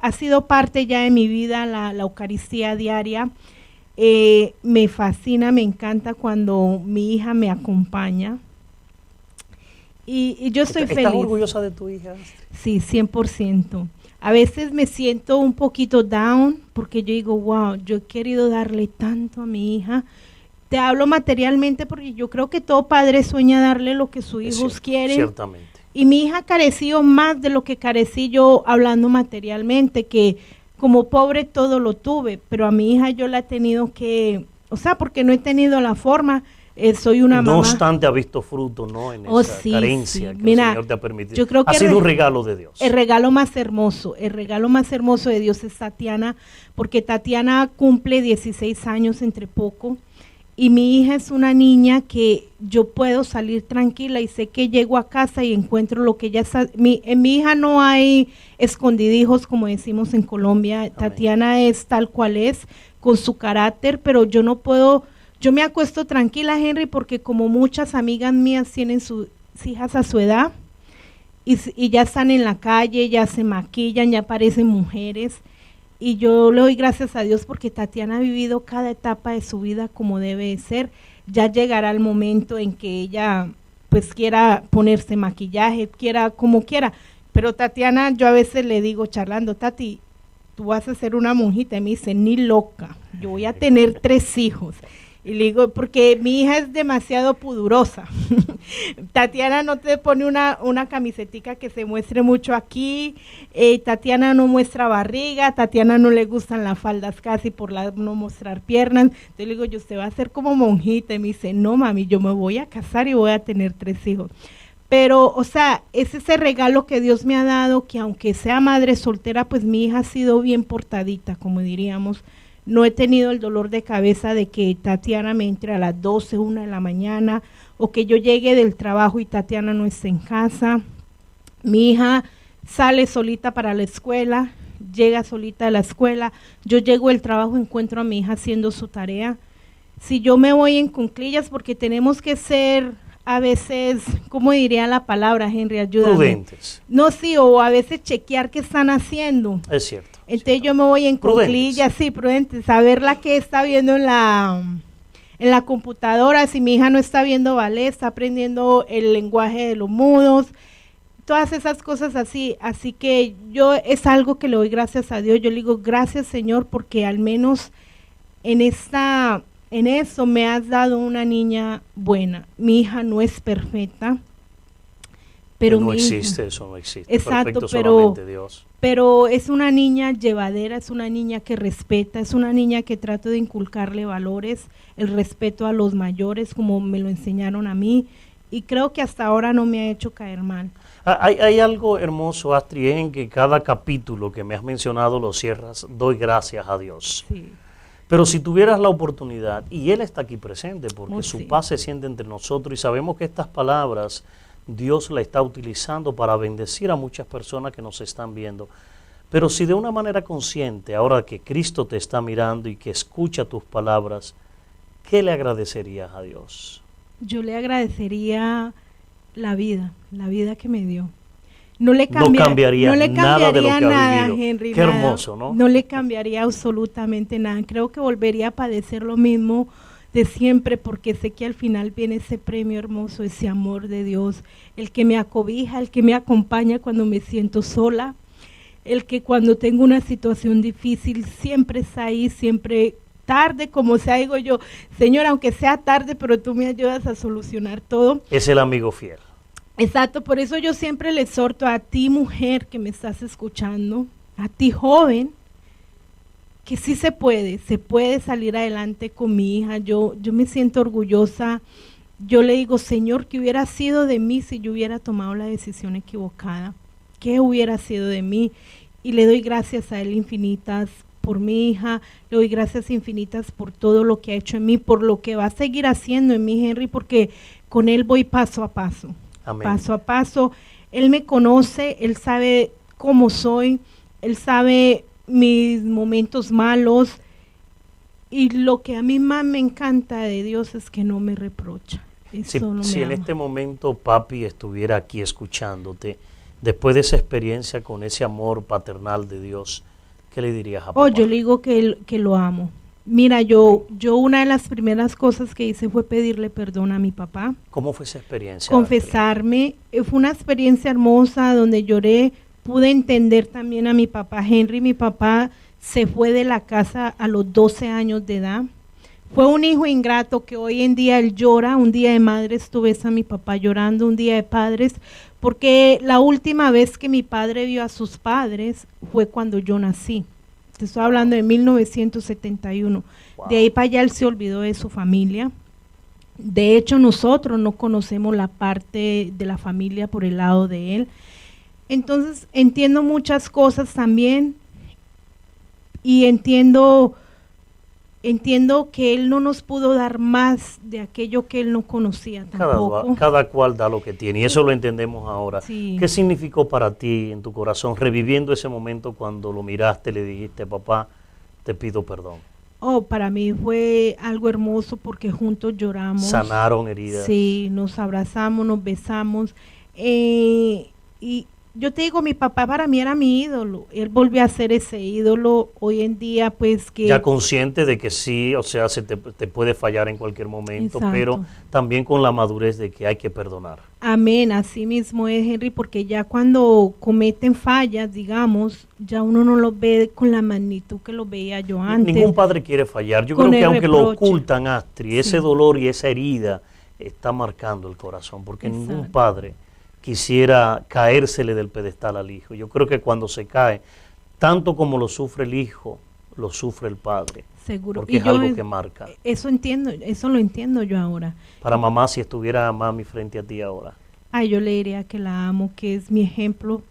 ha sido parte ya de mi vida, la Eucaristía diaria. Me fascina, me encanta cuando mi hija me acompaña, y yo estoy feliz. ¿Estás orgullosa de tu hija? Sí, 100%. A veces me siento un poquito down porque yo digo, wow, yo he querido darle tanto a mi hija. Te hablo materialmente porque yo creo que todo padre sueña darle lo que sus hijos quieren. Ciertamente. Y mi hija careció más de lo que carecí yo hablando materialmente, que como pobre todo lo tuve, pero a mi hija yo la he tenido que, o sea, porque no he tenido la forma, soy una mamá. No obstante, ha visto fruto, ¿no? En esa carencia que Mira, el Señor te ha permitido. Yo creo que ha sido un regalo de Dios. El regalo más hermoso de Dios es Tatiana, porque Tatiana cumple 16 años entre poco, y mi hija es una niña que yo puedo salir tranquila y sé que llego a casa y encuentro lo que ella está. En mi hija no hay escondidijos, como decimos en Colombia. Amén. Tatiana es tal cual es, con su carácter, pero yo no puedo, yo me acuesto tranquila, Henry, porque como muchas amigas mías tienen sus hijas a su edad y ya están en la calle, ya se maquillan, ya parecen mujeres. Y yo le doy gracias a Dios porque Tatiana ha vivido cada etapa de su vida como debe ser. Ya llegará el momento en que ella pues quiera ponerse maquillaje, quiera como quiera. Pero Tatiana, yo a veces le digo charlando, Tati, tú vas a ser una monjita. Y me dice, ni loca, yo voy a tener 3 hijos. Y le digo, porque mi hija es demasiado pudorosa. Tatiana no te pone una camisetica que se muestre mucho aquí. Tatiana no muestra barriga. Tatiana no le gustan las faldas casi por no mostrar piernas. Entonces le digo, yo usted va a ser como monjita. Y me dice, no mami, yo me voy a casar y voy a tener 3 hijos. Pero, o sea, es ese regalo que Dios me ha dado, que aunque sea madre soltera, pues mi hija ha sido bien portadita, como diríamos. No he tenido el dolor de cabeza de que Tatiana me entre a las 12, 1 de la mañana, o que yo llegue del trabajo y Tatiana no esté en casa. Mi hija sale solita para la escuela, llega solita a la escuela. Yo llego del trabajo, encuentro a mi hija haciendo su tarea. Si yo me voy en cuclillas, porque tenemos que ser a veces, ¿cómo diría la palabra, Henry? Ayúdame. Prudentes. No, sí, o a veces chequear qué están haciendo. Es cierto. Entonces yo me voy en cuclillas, sí, prudentes, saber la que está viendo en la computadora. Si mi hija no está viendo ballet, está aprendiendo el lenguaje de los mudos. todas esas cosas así. Así que yo es algo que le doy gracias a Dios. Yo le digo gracias, Señor, porque al menos en eso me has dado una niña buena. Mi hija no es perfecta, pero no mi existe, hija, eso no existe. exacto, Perfecto pero solamente Dios. pero es una niña llevadera, es una niña que respeta, es una niña que trato de inculcarle valores, el respeto a los mayores, como me lo enseñaron a mí, y creo que hasta ahora no me ha hecho caer mal. Hay algo hermoso, Astrid, en que cada capítulo que me has mencionado lo cierras, doy gracias a Dios. Sí. Pero si tuvieras la oportunidad, y Él está aquí presente, porque Oh, su sí. paz se siente entre nosotros, y sabemos que estas palabras Dios la está utilizando para bendecir a muchas personas que nos están viendo. Pero si de una manera consciente, ahora que Cristo te está mirando y que escucha tus palabras, ¿qué le agradecerías a Dios? Yo le agradecería la vida que me dio. No cambiaría nada de lo que ha nada, vivido. Henry. Qué nada. hermoso, ¿no? No le cambiaría absolutamente nada. Creo que volvería a padecer lo mismo de siempre, porque sé que al final viene ese premio hermoso, ese amor de Dios, el que me acobija, el que me acompaña cuando me siento sola, el que cuando tengo una situación difícil siempre está ahí, siempre tarde, como sea, digo yo, Señor, aunque sea tarde, pero tú me ayudas a solucionar todo. Es el amigo fiel. Exacto, por eso yo siempre le exhorto a ti, mujer, que me estás escuchando, a ti, joven, que sí se puede salir adelante con mi hija. Yo me siento orgullosa. Yo le digo, Señor, ¿qué hubiera sido de mí si yo hubiera tomado la decisión equivocada? ¿Qué hubiera sido de mí? Y le doy gracias a Él infinitas por mi hija, le doy gracias infinitas por todo lo que ha hecho en mí, por lo que va a seguir haciendo en mí, Henry, porque con Él voy paso a paso. Amén. Paso a paso. Él me conoce, Él sabe cómo soy, Él sabe mis momentos malos, y lo que a mí más me encanta de Dios es que no me reprocha. Eso no me Si en ama. este momento papi estuviera aquí escuchándote, después de esa experiencia con ese amor paternal de Dios, ¿qué le dirías a papá? Oh, yo le digo que lo amo. Mira, yo una de las primeras cosas que hice fue pedirle perdón a mi papá. ¿Cómo fue esa experiencia? Confesarme. Fue una experiencia hermosa donde lloré. Pude entender también a mi papá Henry. Mi papá se fue de la casa a los 12 años de edad. Fue un hijo ingrato que hoy en día él llora. Un día de madres tú ves a mi papá llorando, un día de padres, porque la última vez que mi padre vio a sus padres fue cuando yo nací. Te estoy hablando de 1971. Wow. De ahí para allá él se olvidó de su familia. De hecho, nosotros no conocemos la parte de la familia por el lado de él. Entonces, entiendo muchas cosas también, y entiendo que él no nos pudo dar más de aquello que él no conocía tampoco. Cada cual da lo que tiene, y eso lo entendemos ahora. Sí. ¿Qué significó para ti en tu corazón, reviviendo ese momento cuando lo miraste, le dijiste, papá, te pido perdón? Oh, para mí fue algo hermoso porque juntos lloramos. Sanaron heridas. Sí, nos abrazamos, nos besamos. Y yo te digo, mi papá para mí era mi ídolo. Él volvió a ser ese ídolo. Hoy en día, pues que... Ya consciente de que sí, o sea, te puede fallar en cualquier momento, Exacto. pero también con la madurez de que hay que perdonar. Amén, así mismo es, Henry, porque ya cuando cometen fallas, digamos, ya uno no los ve con la magnitud que los veía yo antes. Ningún padre quiere fallar. Yo Con creo que el aunque lo reproche. ocultan, Astrid, ese Sí. dolor y esa herida está marcando el corazón, porque ningún Exacto. padre quisiera caérsele del pedestal al hijo. Yo creo que cuando se cae, tanto como lo sufre el hijo, lo sufre el padre, Seguro. porque es algo que marca. Eso lo entiendo yo ahora. Para mamá, si estuviera mami frente a ti ahora, Ay, yo le diría que la amo, que es mi ejemplo,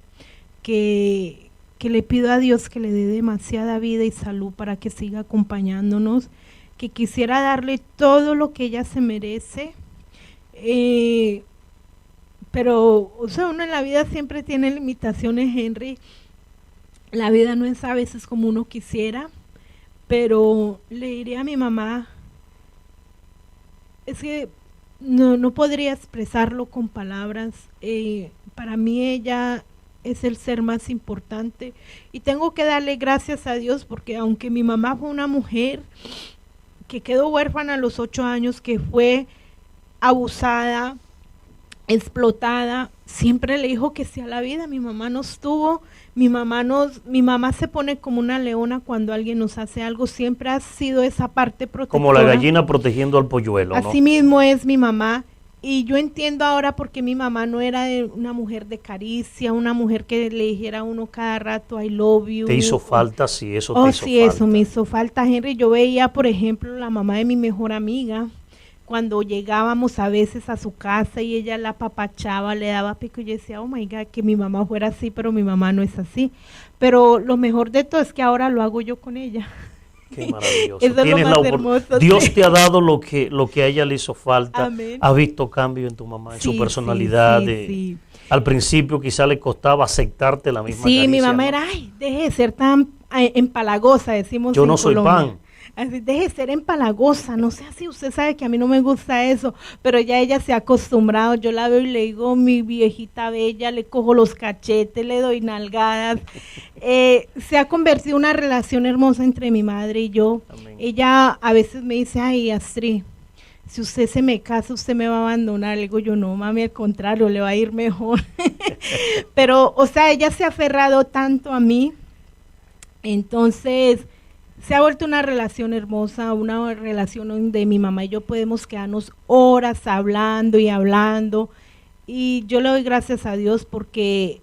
que le pido a Dios que le dé demasiada vida y salud para que siga acompañándonos, que quisiera darle todo lo que ella se merece, pero, o sea, uno en la vida siempre tiene limitaciones, Henry. La vida no es a veces como uno quisiera, pero le diría a mi mamá, es que no podría expresarlo con palabras. Para mí ella es el ser más importante, y tengo que darle gracias a Dios porque aunque mi mamá fue una mujer que quedó huérfana a los 8 años, que fue abusada, explotada, siempre le dijo que sí a la vida. Mi mamá nos tuvo, mi mamá se pone como una leona cuando alguien nos hace algo, siempre ha sido esa parte protectora. Como la gallina protegiendo al polluelo, ¿no? Así mismo es mi mamá. Y yo entiendo ahora por qué mi mamá no era una mujer de caricia, una mujer que le dijera a uno cada rato I love you. ¿Te hizo falta? Sí, eso te Oh, hizo sí, falta. eso me hizo falta, Henry. Yo veía, por ejemplo, la mamá de mi mejor amiga, cuando llegábamos a veces a su casa y ella la apapachaba, le daba pico, y yo decía, oh my God, que mi mamá fuera así, pero mi mamá no es así. Pero lo mejor de todo es que ahora lo hago yo con ella. Qué maravilloso. Eso es lo más hermoso, Dios sí. te ha dado lo que a ella le hizo falta. Amén. ¿Has visto cambio en tu mamá, en Sí, su personalidad? sí, sí. Al principio quizá le costaba aceptarte la misma Sí, caricia, mi mamá ¿no? era, ay, deje de ser tan empalagosa, decimos Yo en no soy Colombia. pan. Así, deje de ser empalagosa, no sé así, usted sabe que a mí no me gusta eso, pero ya ella se ha acostumbrado, yo la veo y le digo, mi viejita bella, le cojo los cachetes, le doy nalgadas. Se ha convertido en una relación hermosa entre mi madre y yo. Amén. Ella a veces me dice, ay, Astrid, si usted se me casa, usted me va a abandonar. Le digo yo, no, mami, al contrario, le va a ir mejor. Pero, o sea, ella se ha aferrado tanto a mí, entonces se ha vuelto una relación hermosa, una relación donde mi mamá y yo podemos quedarnos horas hablando y hablando, y yo le doy gracias a Dios porque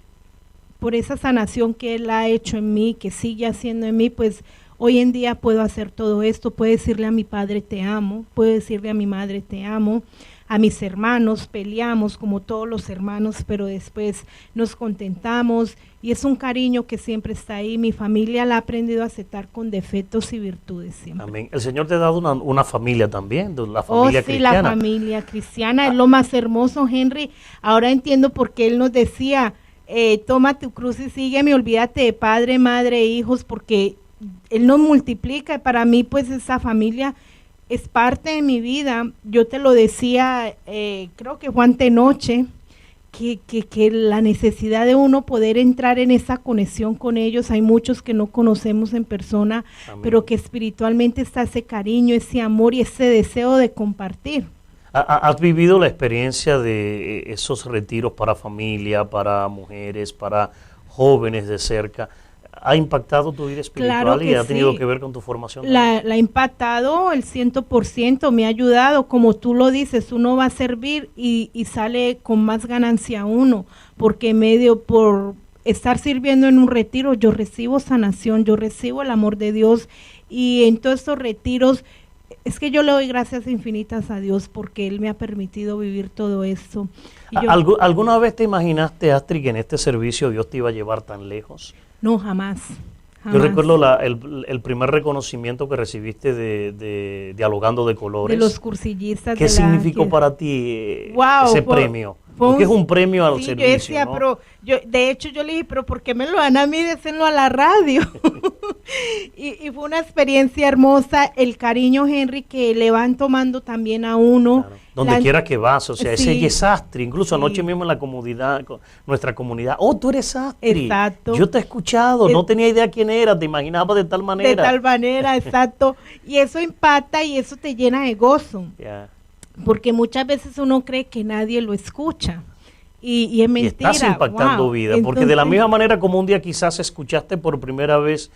por esa sanación que Él ha hecho en mí, que sigue haciendo en mí, pues hoy en día puedo hacer todo esto, puedo decirle a mi padre te amo, puedo decirle a mi madre te amo, a mis hermanos peleamos como todos los hermanos, pero después nos contentamos y es un cariño que siempre está ahí. Mi familia la ha aprendido a aceptar con defectos y virtudes siempre. Amén. El Señor te ha dado una familia también, la Oh, familia sí, cristiana. la familia cristiana es lo más hermoso, Henry. Ahora entiendo por qué Él nos decía, toma tu cruz y sígueme, olvídate de padre, madre, hijos, porque Él nos multiplica y para mí pues esa familia es parte de mi vida. Yo te lo decía, creo que fue antenoche, que la necesidad de uno poder entrar en esa conexión con ellos, hay muchos que no conocemos en persona, Amén. pero que espiritualmente está ese cariño, ese amor y ese deseo de compartir. ¿Has vivido la experiencia de esos retiros para familia, para mujeres, para jóvenes de cerca? ¿Ha impactado tu vida espiritual Claro y que ha tenido sí. que ver con tu formación? La ha impactado el 100%, me ha ayudado, como tú lo dices, uno va a servir y sale con más ganancia uno, porque por estar sirviendo en un retiro, yo recibo sanación, yo recibo el amor de Dios, y en todos estos retiros, es que yo le doy gracias infinitas a Dios, porque Él me ha permitido vivir todo esto. Y yo- ¿Alguna vez te imaginaste, Astrid, que en este servicio Dios te iba a llevar tan lejos? No, jamás. Yo recuerdo el primer reconocimiento que recibiste de Dialogando de Colores. De los cursillistas. ¿Qué significó para ti ese premio? Porque es un premio al sí, servicio, yo decía, ¿no? pero de hecho yo le dije, pero ¿por qué me lo dan a mí? Désenlo a la radio. y fue una experiencia hermosa, el cariño, Henry, que le van tomando también a uno. Claro. Donde quiera que vas, o sea, Sí. ese es Astrid, incluso Sí. anoche mismo en la comunidad, nuestra comunidad, oh, tú eres Astrid. Exacto. Yo te he escuchado, no tenía idea quién era, te imaginaba de tal manera. De tal manera, exacto. Y eso impacta y eso te llena de gozo. Ya. Porque muchas veces uno cree que nadie lo escucha. Y es Y mentira. estás impactando wow. vida, porque de la Entonces, misma manera como un día quizás escuchaste por primera vez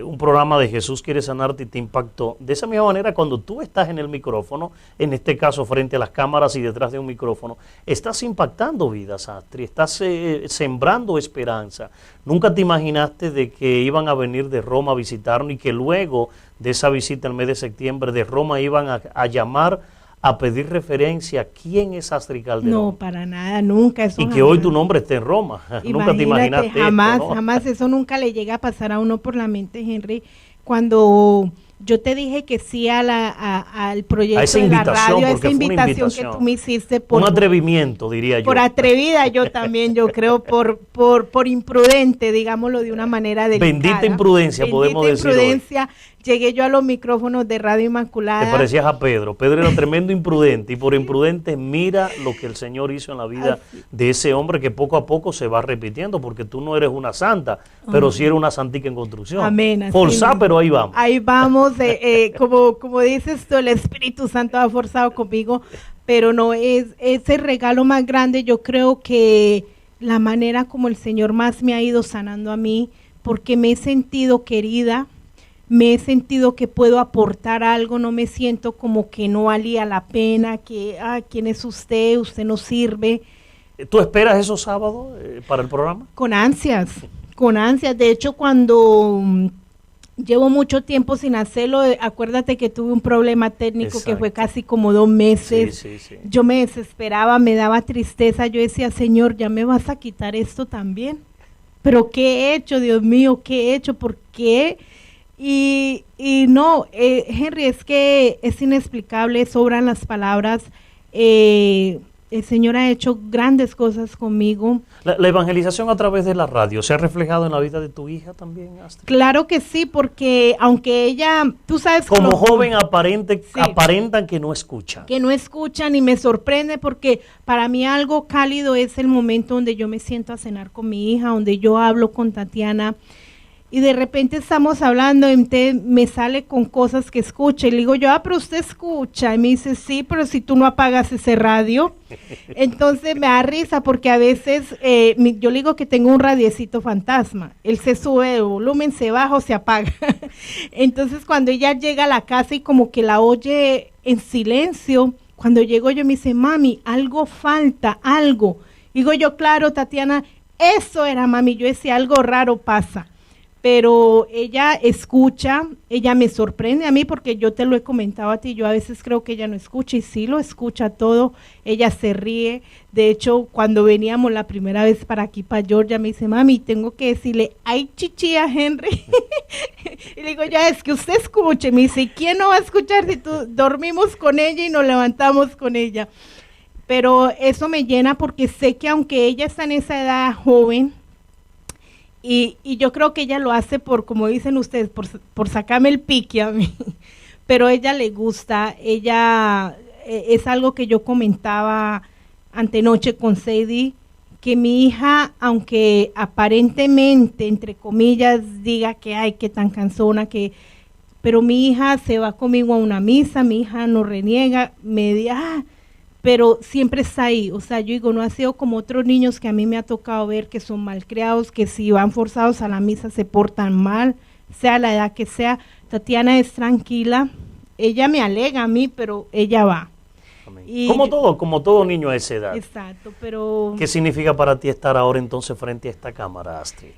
un programa de Jesús quiere sanarte y te impactó, de esa misma manera cuando tú estás en el micrófono, en este caso frente a las cámaras y detrás de un micrófono, estás impactando vidas, Astrid, estás sembrando esperanza. Nunca te imaginaste de que iban a venir de Roma a visitarnos y que luego de esa visita el mes de septiembre de Roma iban a llamar a pedir referencia. ¿Quién es Astrid Calderón? no, para nada, nunca. Eso Y que jamás. hoy tu nombre esté en Roma. Nunca te imaginaste jamás, esto, ¿no? jamás, eso nunca le llega a pasar a uno por la mente, Henry. Cuando yo te dije que sí al proyecto A esa de la invitación, radio, a porque esa fue una invitación que invitación. tú me hiciste Un por atrevimiento, diría yo. atrevida, yo también, yo creo, por imprudente, digámoslo de una manera delicada. Bendita imprudencia, podemos decir hoy. imprudencia, llegué yo a los micrófonos de Radio Te Inmaculada. parecías a Pedro. Pedro era tremendo imprudente y por imprudente mira lo que el Señor hizo en la vida de ese hombre que poco a poco se va repitiendo porque tú no eres una santa, pero sí eres una santica en construcción. Amén, así Forzá, mismo. pero ahí vamos. Ahí vamos, como dices tú, el Espíritu Santo ha forzado conmigo, pero no es ese regalo más grande. Yo creo que la manera como el Señor más me ha ido sanando a mí, porque me he sentido querida, me he sentido que puedo aportar algo, no me siento como que no valía la pena, que, ¿quién es usted? Usted no sirve. ¿Tú esperas esos sábados para el programa? Con ansias, con ansias. De hecho, cuando llevo mucho tiempo sin hacerlo, acuérdate que tuve un problema técnico. Exacto. Que fue casi como 2 meses. Sí. Yo me desesperaba, me daba tristeza. Yo decía, Señor, ya me vas a quitar esto también. Pero ¿qué he hecho, Dios mío? ¿Qué he hecho? ¿Por qué? Y no, Henry, es que es inexplicable, sobran las palabras. El Señor ha hecho grandes cosas conmigo. ¿La evangelización a través de la radio se ha reflejado en la vida de tu hija también, Astrid? Claro que sí, porque aunque ella, tú sabes... Como joven aparentan que no escuchan. Que no escuchan, y me sorprende porque para mí algo cálido es el momento donde yo me siento a cenar con mi hija, donde yo hablo con Tatiana, y de repente estamos hablando y me sale con cosas que escucha, y le digo yo, pero usted escucha, y me dice, sí, pero si tú no apagas ese radio. Entonces me da risa porque a veces yo le digo que tengo un radiecito fantasma, él se sube de volumen, se baja o se apaga. Entonces cuando ella llega a la casa y como que la oye en silencio, cuando llego yo me dice, mami, algo falta, algo. Digo yo, claro, Tatiana, eso era, mami. Yo decía, algo raro pasa. Pero ella escucha, ella me sorprende a mí porque yo te lo he comentado a ti, yo a veces creo que ella no escucha y sí lo escucha todo, ella se ríe. De hecho, cuando veníamos la primera vez para aquí, para Georgia, me dice, mami, tengo que decirle, ay, chichi a Henry. Y le digo, ya, es que usted escuche. Me dice, ¿y quién no va a escuchar si tú dormimos con ella y nos levantamos con ella? Pero eso me llena porque sé que aunque ella está en esa edad joven, y yo creo que ella lo hace por, como dicen ustedes, por sacarme el pique a mí, pero a ella le gusta, ella, es algo que yo comentaba antenoche con Sadie, que mi hija, aunque aparentemente, entre comillas, diga que ay, que tan cansona, pero mi hija se va conmigo a una misa, mi hija no reniega, pero siempre está ahí. O sea, yo digo, no ha sido como otros niños que a mí me ha tocado ver que son malcriados, que si van forzados a la misa se portan mal, sea la edad que sea. Tatiana es tranquila, ella me alega a mí, pero ella va. Como todo niño a esa edad. Exacto, pero... ¿Qué significa para ti estar ahora entonces frente a esta cámara, Astrid?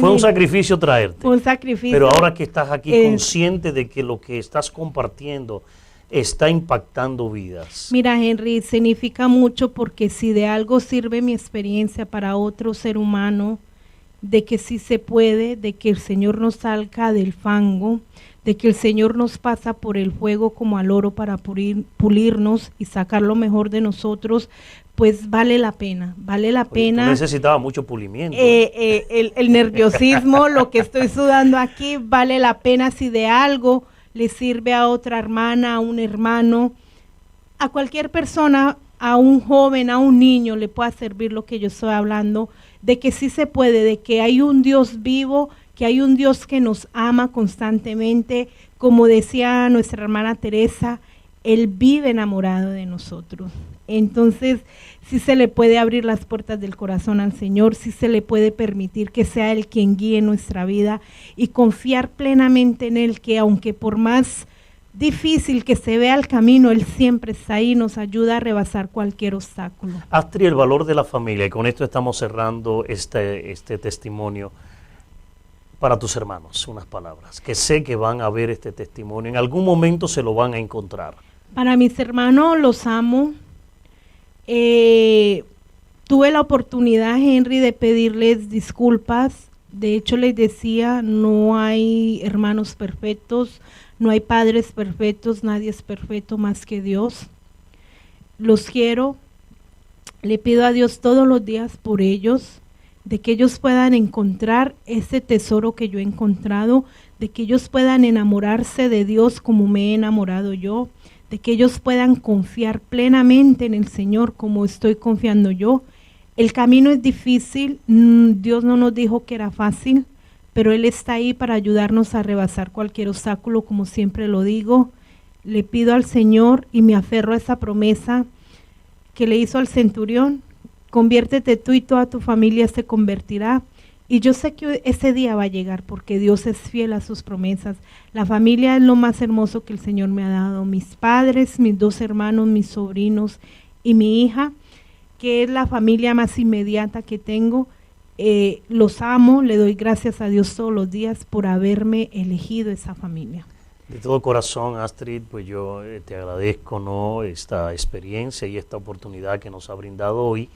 Fue un sacrificio traerte. Fue un sacrificio. Pero ahora que estás aquí consciente de que lo que estás compartiendo está impactando vidas. Mira, Henry, significa mucho porque si de algo sirve mi experiencia para otro ser humano, de que sí se puede, de que el Señor nos saca del fango, de que el Señor nos pasa por el fuego como al oro para pulirnos y sacar lo mejor de nosotros, pues vale la pena, vale la pena. Tú necesitaba mucho pulimiento. El nerviosismo, lo que estoy sudando aquí, vale la pena si de algo le sirve a otra hermana, a un hermano, a cualquier persona, a un joven, a un niño, le pueda servir lo que yo estoy hablando, de que sí se puede, de que hay un Dios vivo, que hay un Dios que nos ama constantemente, como decía nuestra hermana Teresa, Él vive enamorado de nosotros. Entonces, sí se le puede abrir las puertas del corazón al Señor, sí se le puede permitir que sea Él quien guíe nuestra vida y confiar plenamente en Él, que aunque por más difícil que se vea el camino, Él siempre está ahí y nos ayuda a rebasar cualquier obstáculo. Astrid, el valor de la familia, y con esto estamos cerrando este testimonio. Para tus hermanos, unas palabras, que sé que van a ver este testimonio, en algún momento se lo van a encontrar. Para mis hermanos, los amo. Tuve la oportunidad, Henry, de pedirles disculpas. De hecho, les decía, no hay hermanos perfectos, no hay padres perfectos, nadie es perfecto más que Dios. Los quiero, le pido a Dios todos los días por ellos, de que ellos puedan encontrar ese tesoro que yo he encontrado, de que ellos puedan enamorarse de Dios como me he enamorado yo, de que ellos puedan confiar plenamente en el Señor como estoy confiando yo. El camino es difícil, Dios no nos dijo que era fácil, pero Él está ahí para ayudarnos a rebasar cualquier obstáculo, como siempre lo digo. Le pido al Señor y me aferro a esa promesa que le hizo al centurión, conviértete tú y toda tu familia se convertirá. Y yo sé que ese día va a llegar porque Dios es fiel a sus promesas. La familia es lo más hermoso que el Señor me ha dado. Mis padres, mis 2 hermanos, mis sobrinos y mi hija, que es la familia más inmediata que tengo. Los amo, le doy gracias a Dios todos los días por haberme elegido esa familia. De todo corazón, Astrid, pues yo te agradezco, ¿no?, esta experiencia y esta oportunidad que nos ha brindado hoy.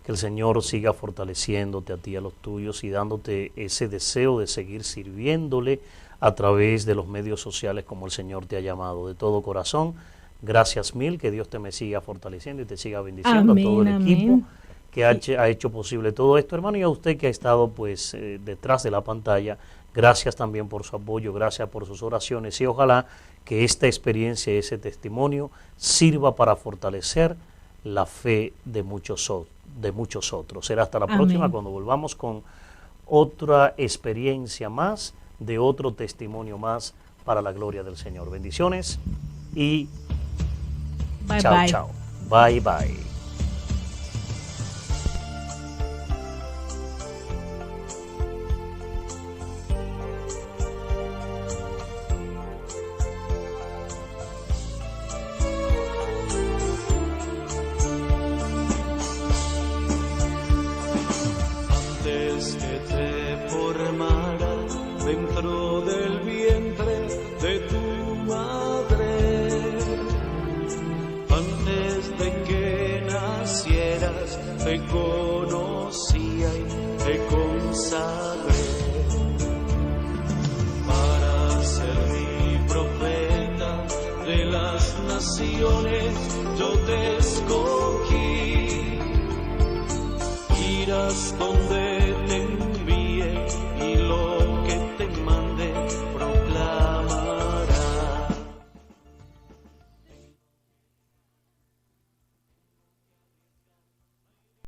Que el Señor siga fortaleciéndote a ti y a los tuyos y dándote ese deseo de seguir sirviéndole a través de los medios sociales como el Señor te ha llamado. De todo corazón, gracias mil, que Dios te me siga fortaleciendo y te siga bendiciendo. Amén, a todo el equipo que ha hecho posible todo esto, hermano, y a usted que ha estado pues detrás de la pantalla. Gracias también por su apoyo, gracias por sus oraciones y ojalá que esta experiencia y ese testimonio sirva para fortalecer la fe de muchos otros. Será hasta la próxima cuando volvamos con otra experiencia más, de otro testimonio más para la gloria del Señor. Bendiciones y bye, chao, bye. chao. Bye, bye. Dentro del vientre de tu madre, antes de que nacieras, te conocía y te consagré para ser mi profeta de las naciones. Yo te escogí, irás donde